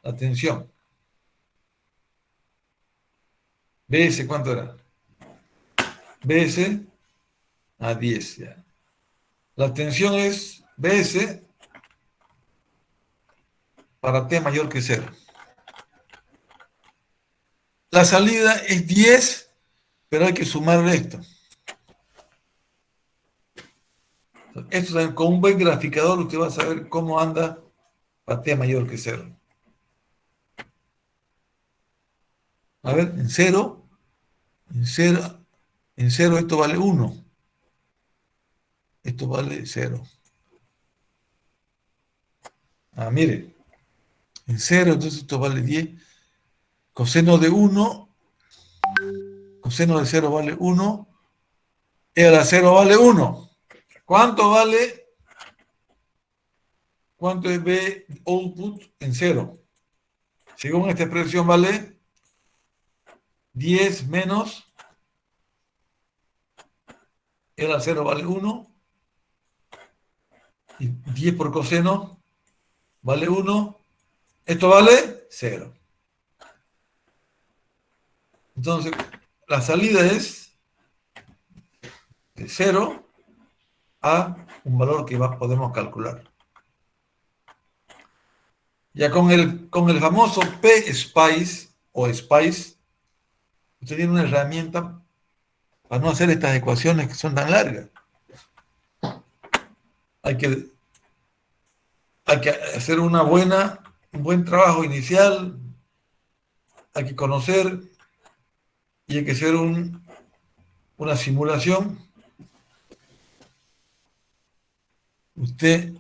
la tensión. BS, ¿cuánto era? BS a 10. Ya. La tensión es BS para T mayor que 0. La salida es 10, pero hay que sumarle esto. Esto también, con un buen graficador usted va a saber cómo anda para T mayor que 0. A ver, en 0 esto vale 1. Esto vale 0. Ah, mire, en 0 entonces esto vale 10. Coseno de 1, coseno de 0 vale 1, y a la 0 vale 1. ¿Cuánto vale? ¿Cuánto es B output en 0? Según esta expresión vale 10 menos, y a la 0 vale 1, y 10 por coseno vale 1, esto vale 0. Entonces, la salida es de 0 a un valor que podemos calcular. Ya con el famoso P-Spice o Spice, usted tiene una herramienta para no hacer estas ecuaciones que son tan largas. Hay que hacer un buen trabajo inicial, hay que conocer y hay que hacer una simulación. Usted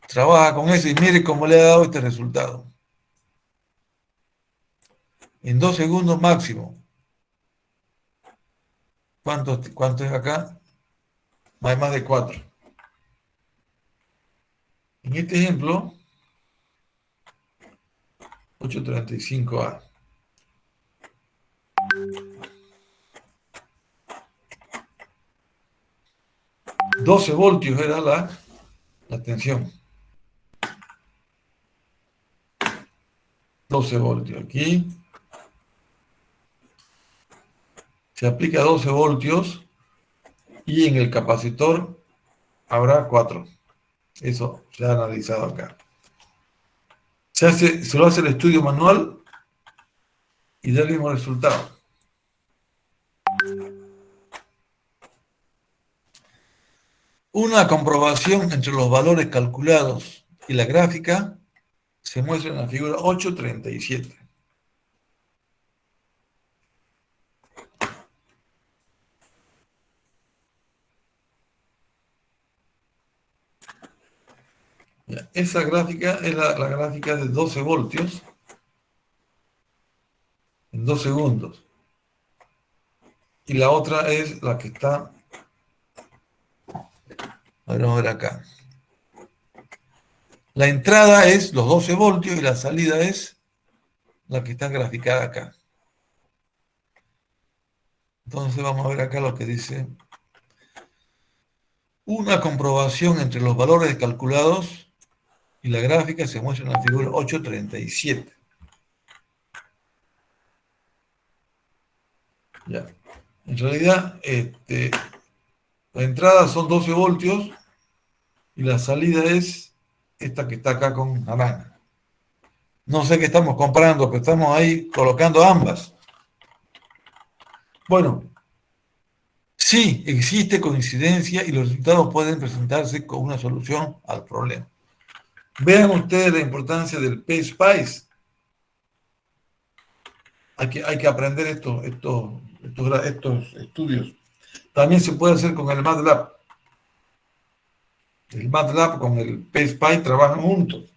trabaja con eso y mire cómo le ha dado este resultado. En 2 segundos máximo. ¿Cuánto es acá? Hay más de 4. En este ejemplo, 835A. 12 voltios era la tensión. 12 voltios. Aquí se aplica 12 voltios y en el capacitor habrá 4. Eso se ha analizado acá. Se lo hace el estudio manual y da el mismo resultado. Una comprobación entre los valores calculados y la gráfica se muestra en la figura 837. Ya, esa gráfica es la gráfica de 12 voltios en 2 segundos. y la otra es la que está, vamos a ver acá. La entrada es los 12 voltios y la salida es la que está graficada acá. Entonces vamos a ver acá lo que dice. Una comprobación entre los valores calculados y la gráfica se muestra en la figura 837. Ya. En realidad, la entrada son 12 voltios y la salida es esta que está acá con naranja. No sé qué estamos comparando, pero estamos ahí colocando ambas. Bueno, sí existe coincidencia y los resultados pueden presentarse con una solución al problema. Vean ustedes la importancia del PSPICE. Hay que aprender estos estudios. También se puede hacer con el MATLAB. El MATLAB con el PSPICE trabajan juntos.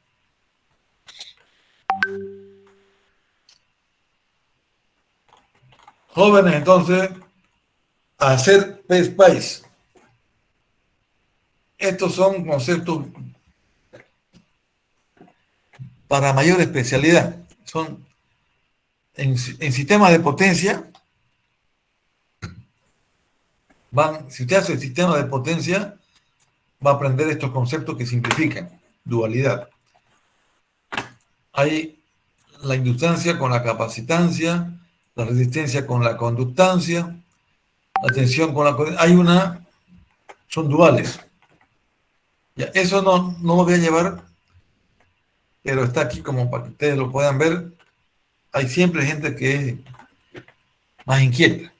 Jóvenes, entonces, a hacer PSPICE. Estos son conceptos para mayor especialidad. Son en sistemas de potencia. Si usted hace el sistema de potencia, va a aprender estos conceptos que simplifican. Dualidad. Hay la inductancia con la capacitancia, la resistencia con la conductancia, la tensión con la corriente. Son duales. Ya, eso no lo voy a llevar, pero está aquí como para que ustedes lo puedan ver. Hay siempre gente que es más inquieta.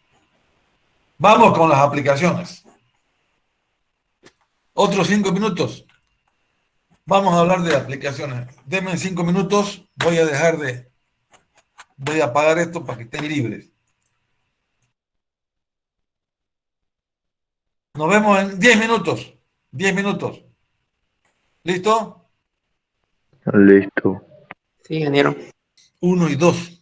Vamos con las aplicaciones. Otros 5 minutos. Vamos a hablar de aplicaciones. Denme 5 minutos. Voy a apagar esto para que estén libres. Nos vemos en 10 minutos. 10 minutos. ¿Listo? Listo. Sí, ingeniero. 1 y 2.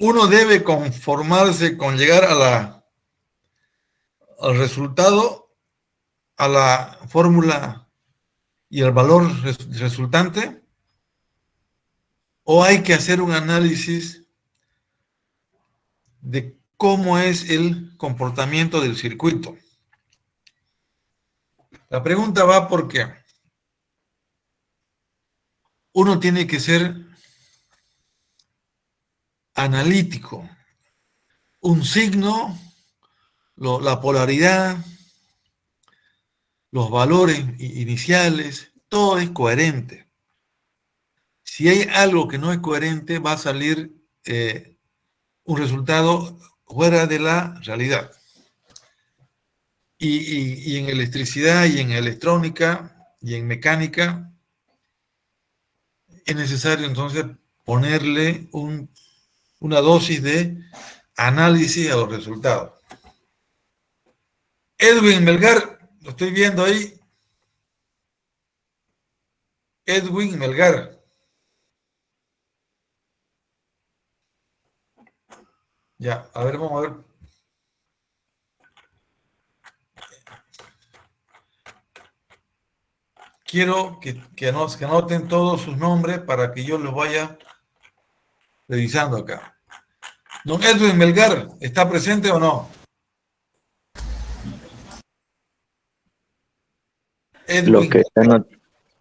Uno debe conformarse con llegar al resultado, a la fórmula y el valor resultante, o hay que hacer un análisis de cómo es el comportamiento del circuito. La pregunta va porque uno tiene que ser analítico. Un signo, la polaridad, los valores iniciales, todo es coherente. Si hay algo que no es coherente, va a salir un resultado fuera de la realidad. Y en electricidad y en electrónica y en mecánica es necesario entonces ponerle una dosis de análisis a los resultados. Edwin Melgar, lo estoy viendo ahí. Edwin Melgar. Ya, a ver, vamos a ver. Quiero que anoten todos sus nombres para que yo los vaya revisando acá. Don Edwin Melgar, ¿está presente o no? Edwin. Lo que ya no,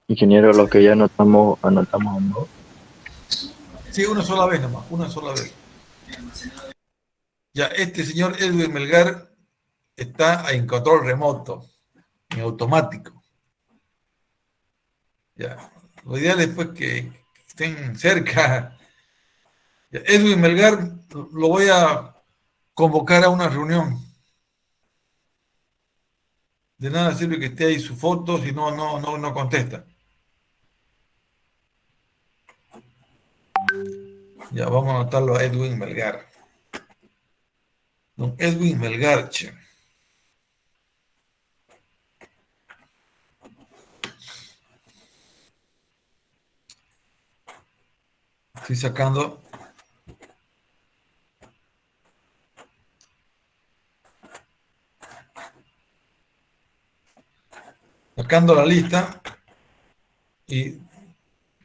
ingeniero, lo que ya anotamos ¿no? Sí, una sola vez nomás, una sola vez. Ya, este señor Edwin Melgar está en control remoto, en automático. Ya, lo ideal es pues que estén cerca. Ya, Edwin Melgar lo voy a convocar a una reunión. De nada sirve que esté ahí su foto si no contesta. Ya, vamos a anotarlo a Edwin Melgar. Don Edwin Melgar, che. Estoy sacando sacando la lista y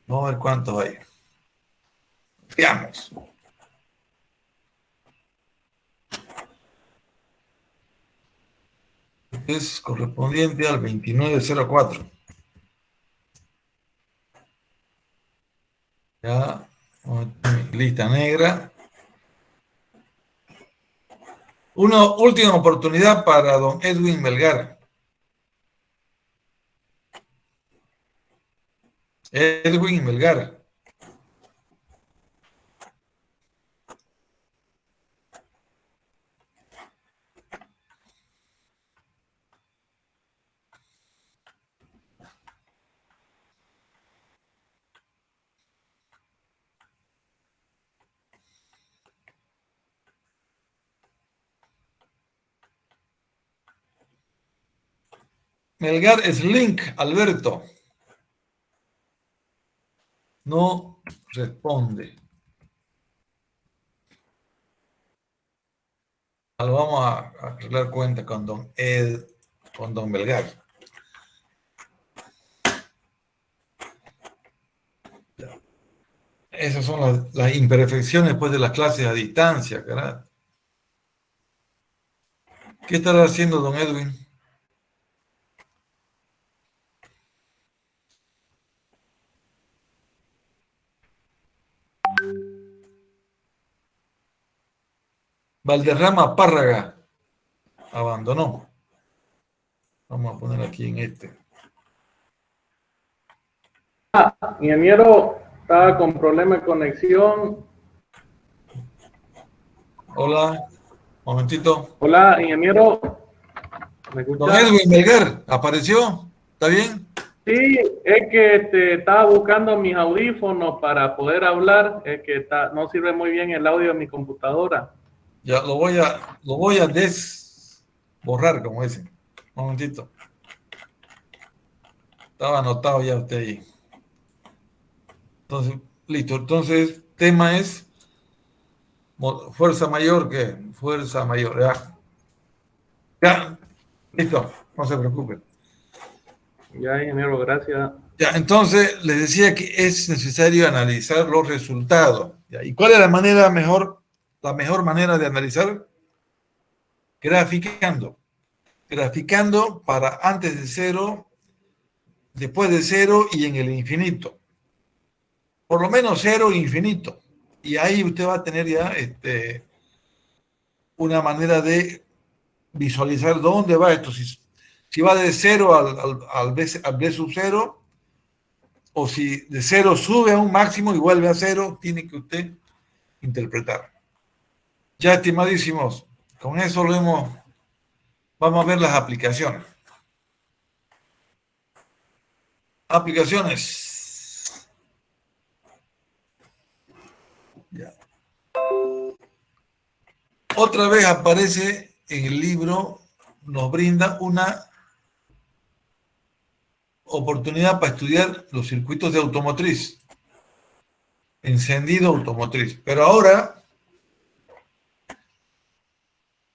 vamos a ver cuántos hay. Veamos. Es correspondiente al 2904. Ya, lista negra. Una última oportunidad para don Edwin Melgar. Edwin Melgar. Melgar es Link, Alberto. No responde. Lo vamos a arreglar cuenta con don Ed, con don Melgar. Esas son las imperfecciones después de las clases a distancia, caray. ¿Qué estará haciendo don Edwin? Valderrama Párraga abandonó. Vamos a poner aquí en este. Ingeniero, estaba con problema de conexión. Hola, momentito. Hola, ingeniero. ¿Me escucha? Don Edwin Melgar, ¿apareció? ¿Está bien? Sí, es que estaba buscando mis audífonos para poder hablar. Es que no sirve muy bien el audio de mi computadora. Ya lo voy a desborrar, como dicen. Un momentito. Estaba anotado ya usted ahí. Entonces, listo. Entonces, tema es fuerza mayor, ¿qué? Fuerza mayor, ya. Ya, listo, no se preocupe. Ya, ingeniero, gracias. Ya, entonces les decía que es necesario analizar los resultados. ¿Ya? ¿Y cuál es la mejor manera de analizar? Graficando. Graficando para antes de cero, después de cero y en el infinito. Por lo menos cero e infinito. Y ahí usted va a tener ya una manera de visualizar dónde va esto. Si va de cero al B sub cero, o si de cero sube a un máximo y vuelve a cero, tiene que usted interpretar. Ya, estimadísimos, con eso vamos a ver las aplicaciones. Aplicaciones. Ya. Otra vez aparece en el libro, nos brinda una oportunidad para estudiar los circuitos de automotriz, encendido automotriz. Pero ahora,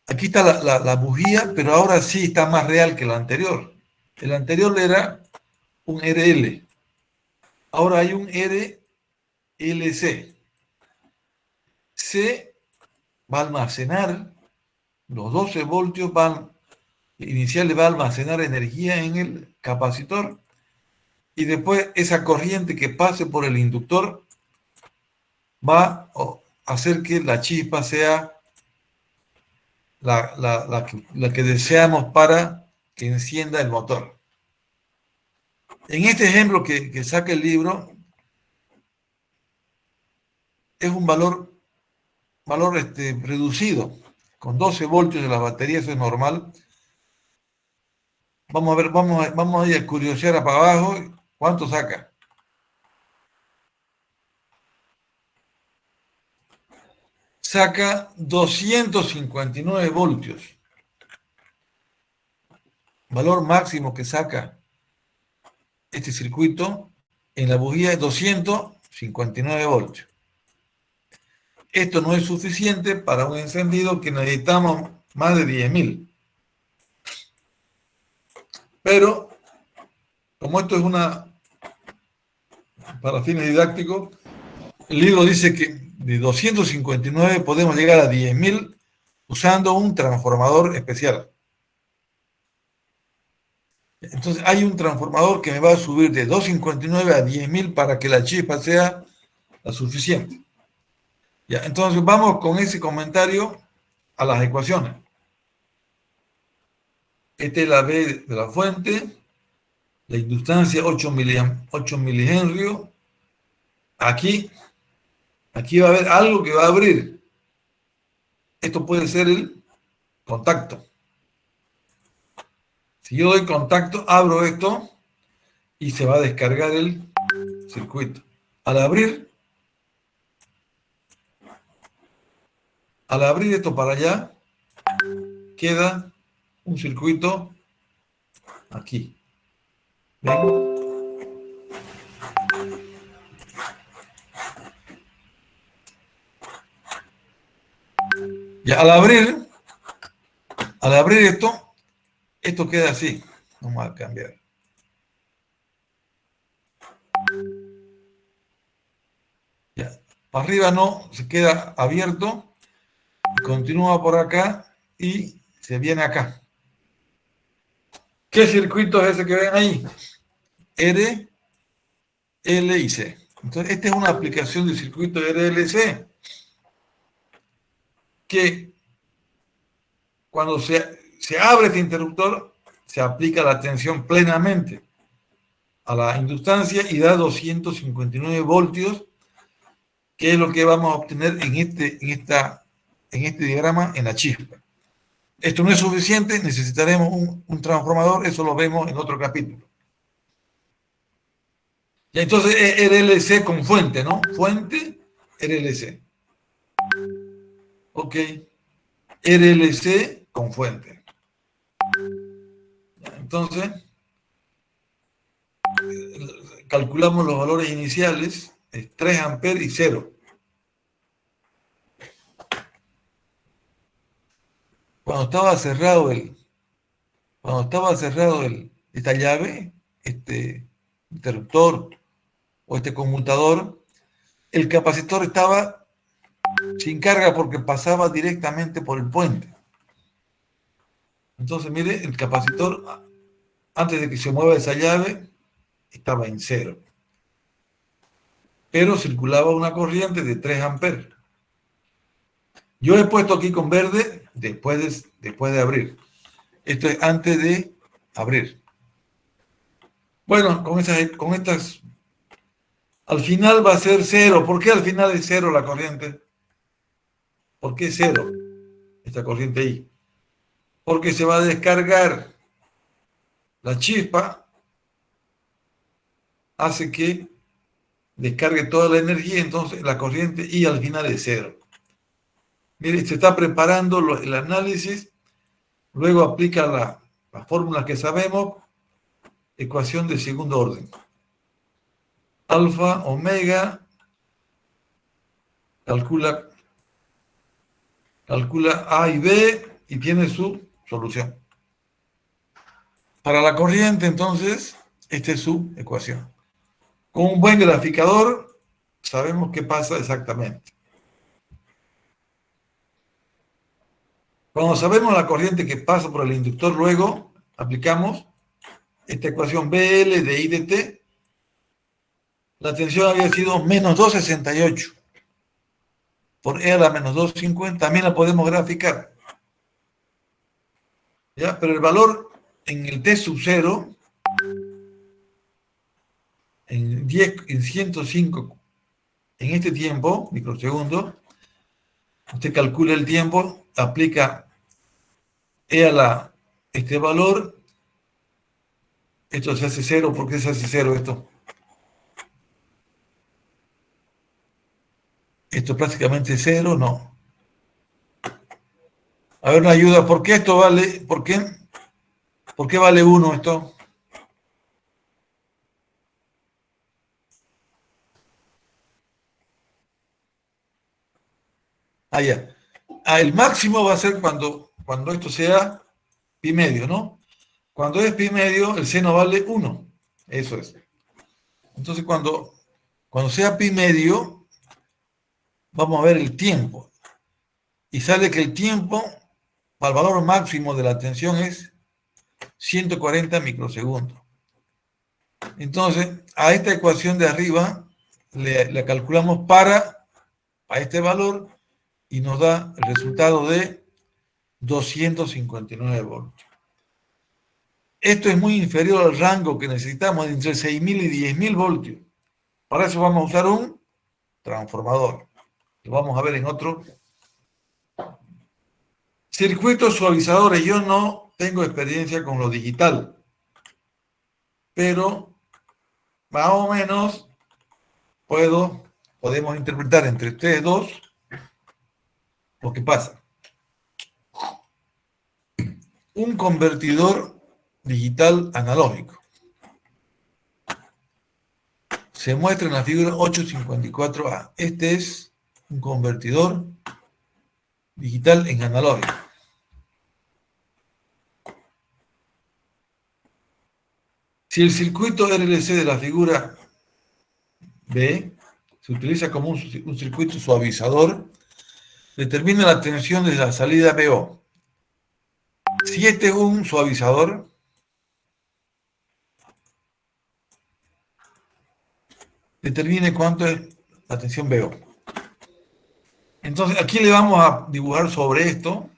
aquí está la bujía, pero ahora sí está más real que la anterior. El anterior era un RL. Ahora hay un RLC. C va a almacenar los 12 voltios iniciales, va a almacenar energía en el capacitor y después esa corriente que pase por el inductor va a hacer que la chispa sea la que deseamos para que encienda el motor. En este ejemplo que saca el libro, es un valor reducido, con 12 voltios de la batería, eso es normal. Vamos a ver, vamos a ir a curiosear para abajo, ¿cuánto saca? Saca 259 voltios. Valor máximo que saca este circuito en la bujía es 259 voltios. Esto no es suficiente para un encendido que necesitamos más de 10.000. Pero como esto es para fines didácticos, el libro dice que de 259 podemos llegar a 10.000 usando un transformador especial. Entonces hay un transformador que me va a subir de 259 a 10.000 para que la chispa sea la suficiente. Ya, entonces vamos con ese comentario a las ecuaciones. Esta es la B de la fuente, la inductancia 8 milihenrios. Aquí va a haber algo que va a abrir. Esto puede ser el contacto. Si yo doy contacto, abro esto y se va a descargar el circuito. Al abrir esto para allá, queda un circuito aquí. ¿Ven? Y al abrir esto queda así. Vamos a cambiar. Ya. Para arriba no, se queda abierto. Continúa por acá y se viene acá. ¿Qué circuito es ese que ven ahí? R, L y C. Entonces, esta es una aplicación del circuito RLC que cuando se abre este interruptor, se aplica la tensión plenamente a la inductancia y da 259 voltios, que es lo que vamos a obtener en este diagrama en la chispa. Esto no es suficiente, necesitaremos un transformador, eso lo vemos en otro capítulo. Y entonces RLC con fuente, ¿no? Fuente, RLC. Ok. RLC con fuente. Entonces, calculamos los valores iniciales, es 3 amperes y 0. Cuando estaba cerrado esta llave, este interruptor o este conmutador, el capacitor estaba sin carga porque pasaba directamente por el puente. Entonces, mire, el capacitor, antes de que se mueva esa llave, estaba en 0. Pero circulaba una corriente de 3 amperes. Yo he puesto aquí con verde después de abrir. Esto es antes de abrir. Bueno, con estas, al final va a ser 0. ¿Por qué al final es 0 la corriente? ¿Por qué 0 esta corriente ahí? Porque se va a descargar la chispa, hace que descargue toda la energía, entonces la corriente y al final es 0. Mire, se está preparando el análisis, luego aplica las fórmulas que sabemos, ecuación de segundo orden. Alfa, omega, calcula A y B y tiene su solución. Para la corriente, entonces, esta es su ecuación. Con un buen graficador, sabemos qué pasa exactamente. Cuando sabemos la corriente que pasa por el inductor, luego aplicamos esta ecuación BL de I de T. La tensión había sido menos 268 por E a la menos 250. También la podemos graficar. ¿Ya? Pero el valor en el T sub 0, en 105, en este tiempo, microsegundos, usted calcula el tiempo, aplica E a este valor, esto se hace 0. ¿Por qué se hace 0 esto? Esto es prácticamente 0, no. A ver, una ayuda, ¿por qué esto vale? ¿Por qué vale 1 esto? Ah, ya. El máximo va a ser cuando esto sea pi medio, ¿no? Cuando es pi medio, el seno vale 1. Eso es. Entonces, cuando sea pi medio, vamos a ver el tiempo. Y sale que el tiempo, al valor máximo de la tensión, es 140 microsegundos. Entonces, a esta ecuación de arriba le calculamos para a este valor y nos da el resultado de 259 voltios. Esto es muy inferior al rango que necesitamos de entre 6.000 y 10.000 voltios. Para eso vamos a usar un transformador. Lo vamos a ver en otro. Circuitos suavizadores. Yo no tengo experiencia con lo digital, pero más o menos podemos interpretar entre ustedes dos lo que pasa. Un convertidor digital analógico se muestra en la figura 854A. Este es un convertidor digital en analógico. Si el circuito RLC de la figura B se utiliza como un circuito suavizador, determina la tensión de la salida BO. Si este es un suavizador, determine cuánto es la tensión BO. Entonces, aquí le vamos a dibujar sobre esto.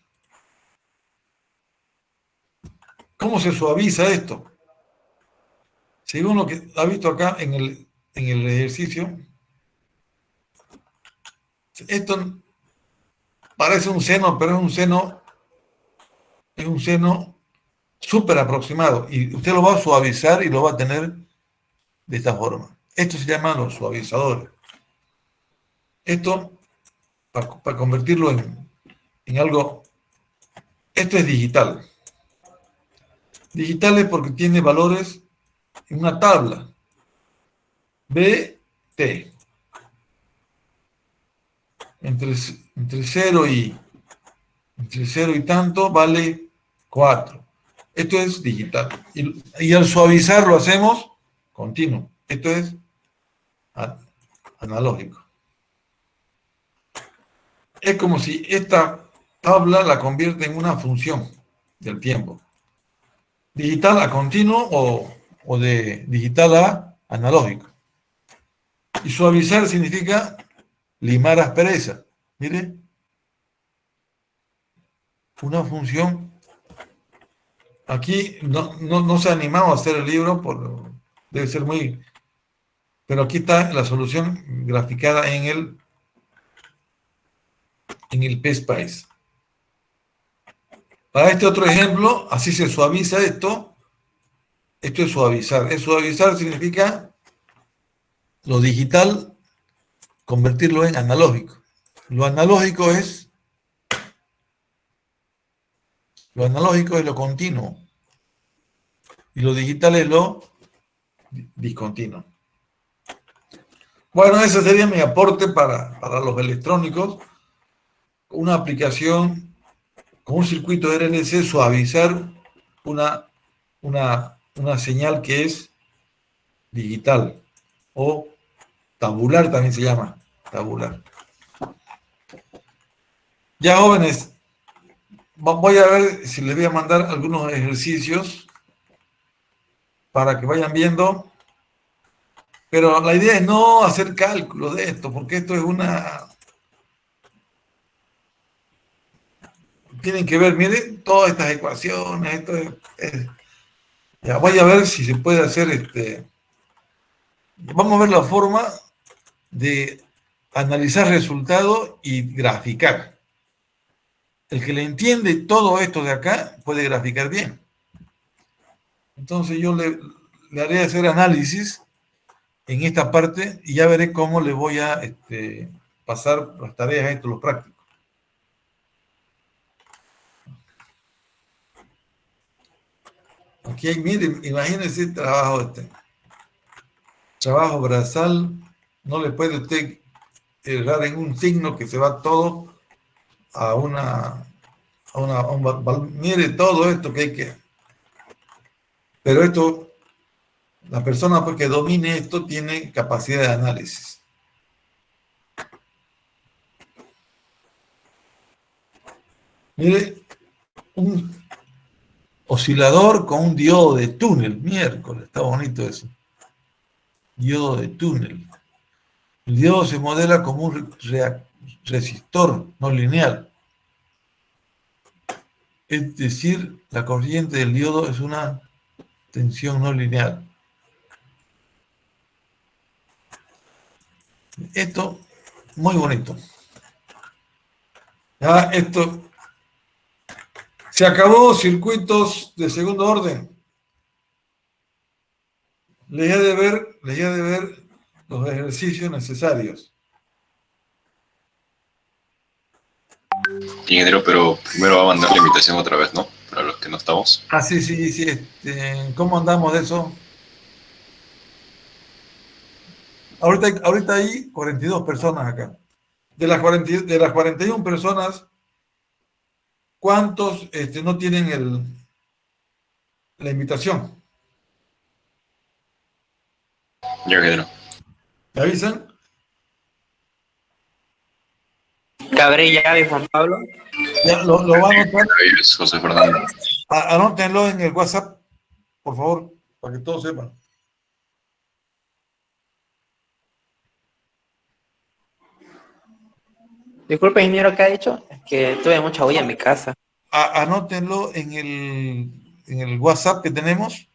¿Cómo se suaviza esto? Según lo que ha visto acá en el ejercicio, esto parece un seno, pero es un seno súper aproximado. Y usted lo va a suavizar y lo va a tener de esta forma. Esto se llama los suavizadores. Esto, para convertirlo en algo, esto es digital. Digital es porque tiene valores en una tabla. BT. Entre 0 y tanto vale 4. Esto es digital. Y al suavizar lo hacemos continuo. Esto es analógico. Es como si esta tabla la convierte en una función del tiempo. Digital a continuo o de digital a analógico. Y suavizar significa limar aspereza. Mire, una función. Aquí no se ha animado a hacer el libro, debe ser muy... Pero aquí está la solución graficada en el PSpice. Para este otro ejemplo, así se suaviza esto. Esto es suavizar. Suavizar significa lo digital, convertirlo en analógico. Lo analógico es lo continuo. Y lo digital es lo discontinuo. Bueno, ese sería mi aporte para los electrónicos. Una aplicación con un circuito RLC, suavizar una señal que es digital o tabular, también se llama tabular. Ya, jóvenes, voy a ver si les voy a mandar algunos ejercicios para que vayan viendo, pero la idea es no hacer cálculos de esto, porque esto es tienen que ver, miren, todas estas ecuaciones, esto ya voy a ver si se puede hacer vamos a ver la forma de analizar resultados y graficar. El que le entiende todo esto de acá puede graficar bien. Entonces yo le haré hacer análisis en esta parte y ya veré cómo le voy a pasar las tareas a los prácticos. Aquí hay, miren, imagínense el trabajo trabajo brazal, no le puede usted errar en un signo que se va todo a mire todo esto que hay que... Pero esto La persona pues, que domine esto tiene capacidad de análisis. Mire, un oscilador con un diodo de túnel, miércoles, está bonito eso. Diodo de túnel. El diodo se modela como un resistor no lineal. Es decir, la corriente del diodo es una tensión no lineal. Esto, muy bonito. Ya, esto. Se acabó circuitos de segundo orden. Leía de ver los ejercicios necesarios. Ingeniero, pero primero va a mandar la invitación otra vez, ¿no? Para los que no estamos. Ah, sí. ¿Cómo andamos de eso? Ahorita hay 42 personas acá. De las 41 personas, ¿cuántos no tienen la invitación? Ya, ingeniero. ¿Me avisan? Cabrera y Juan Pablo. Ya, lo van a anotar. Es José Fernando. Anótenlo en el WhatsApp, por favor, para que todos sepan. Disculpe, ingeniero, ¿qué ha dicho? Es que tuve mucha bulla en mi casa. Anótenlo en el WhatsApp que tenemos.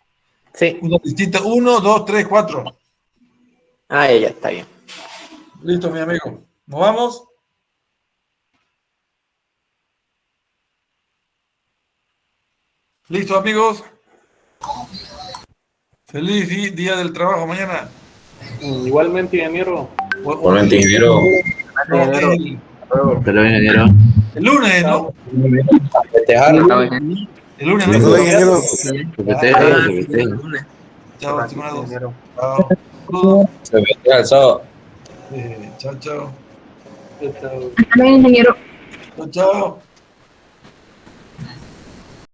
Sí. Una listita, 1, 2, 3, 4. Ah, ya está bien. Listo, mi amigo. ¿Nos vamos? Listo, amigos. Feliz día del trabajo mañana. Igualmente, ingeniero. Igualmente, ingeniero. Pero ingeniero. El lunes, ¿no? Festejar. El lunes, No, ¿no? ingeniero. Se festeja. Chao, estimados. Chao. Se festeja el sábado. Chao. Hasta luego, ingeniero. Chao.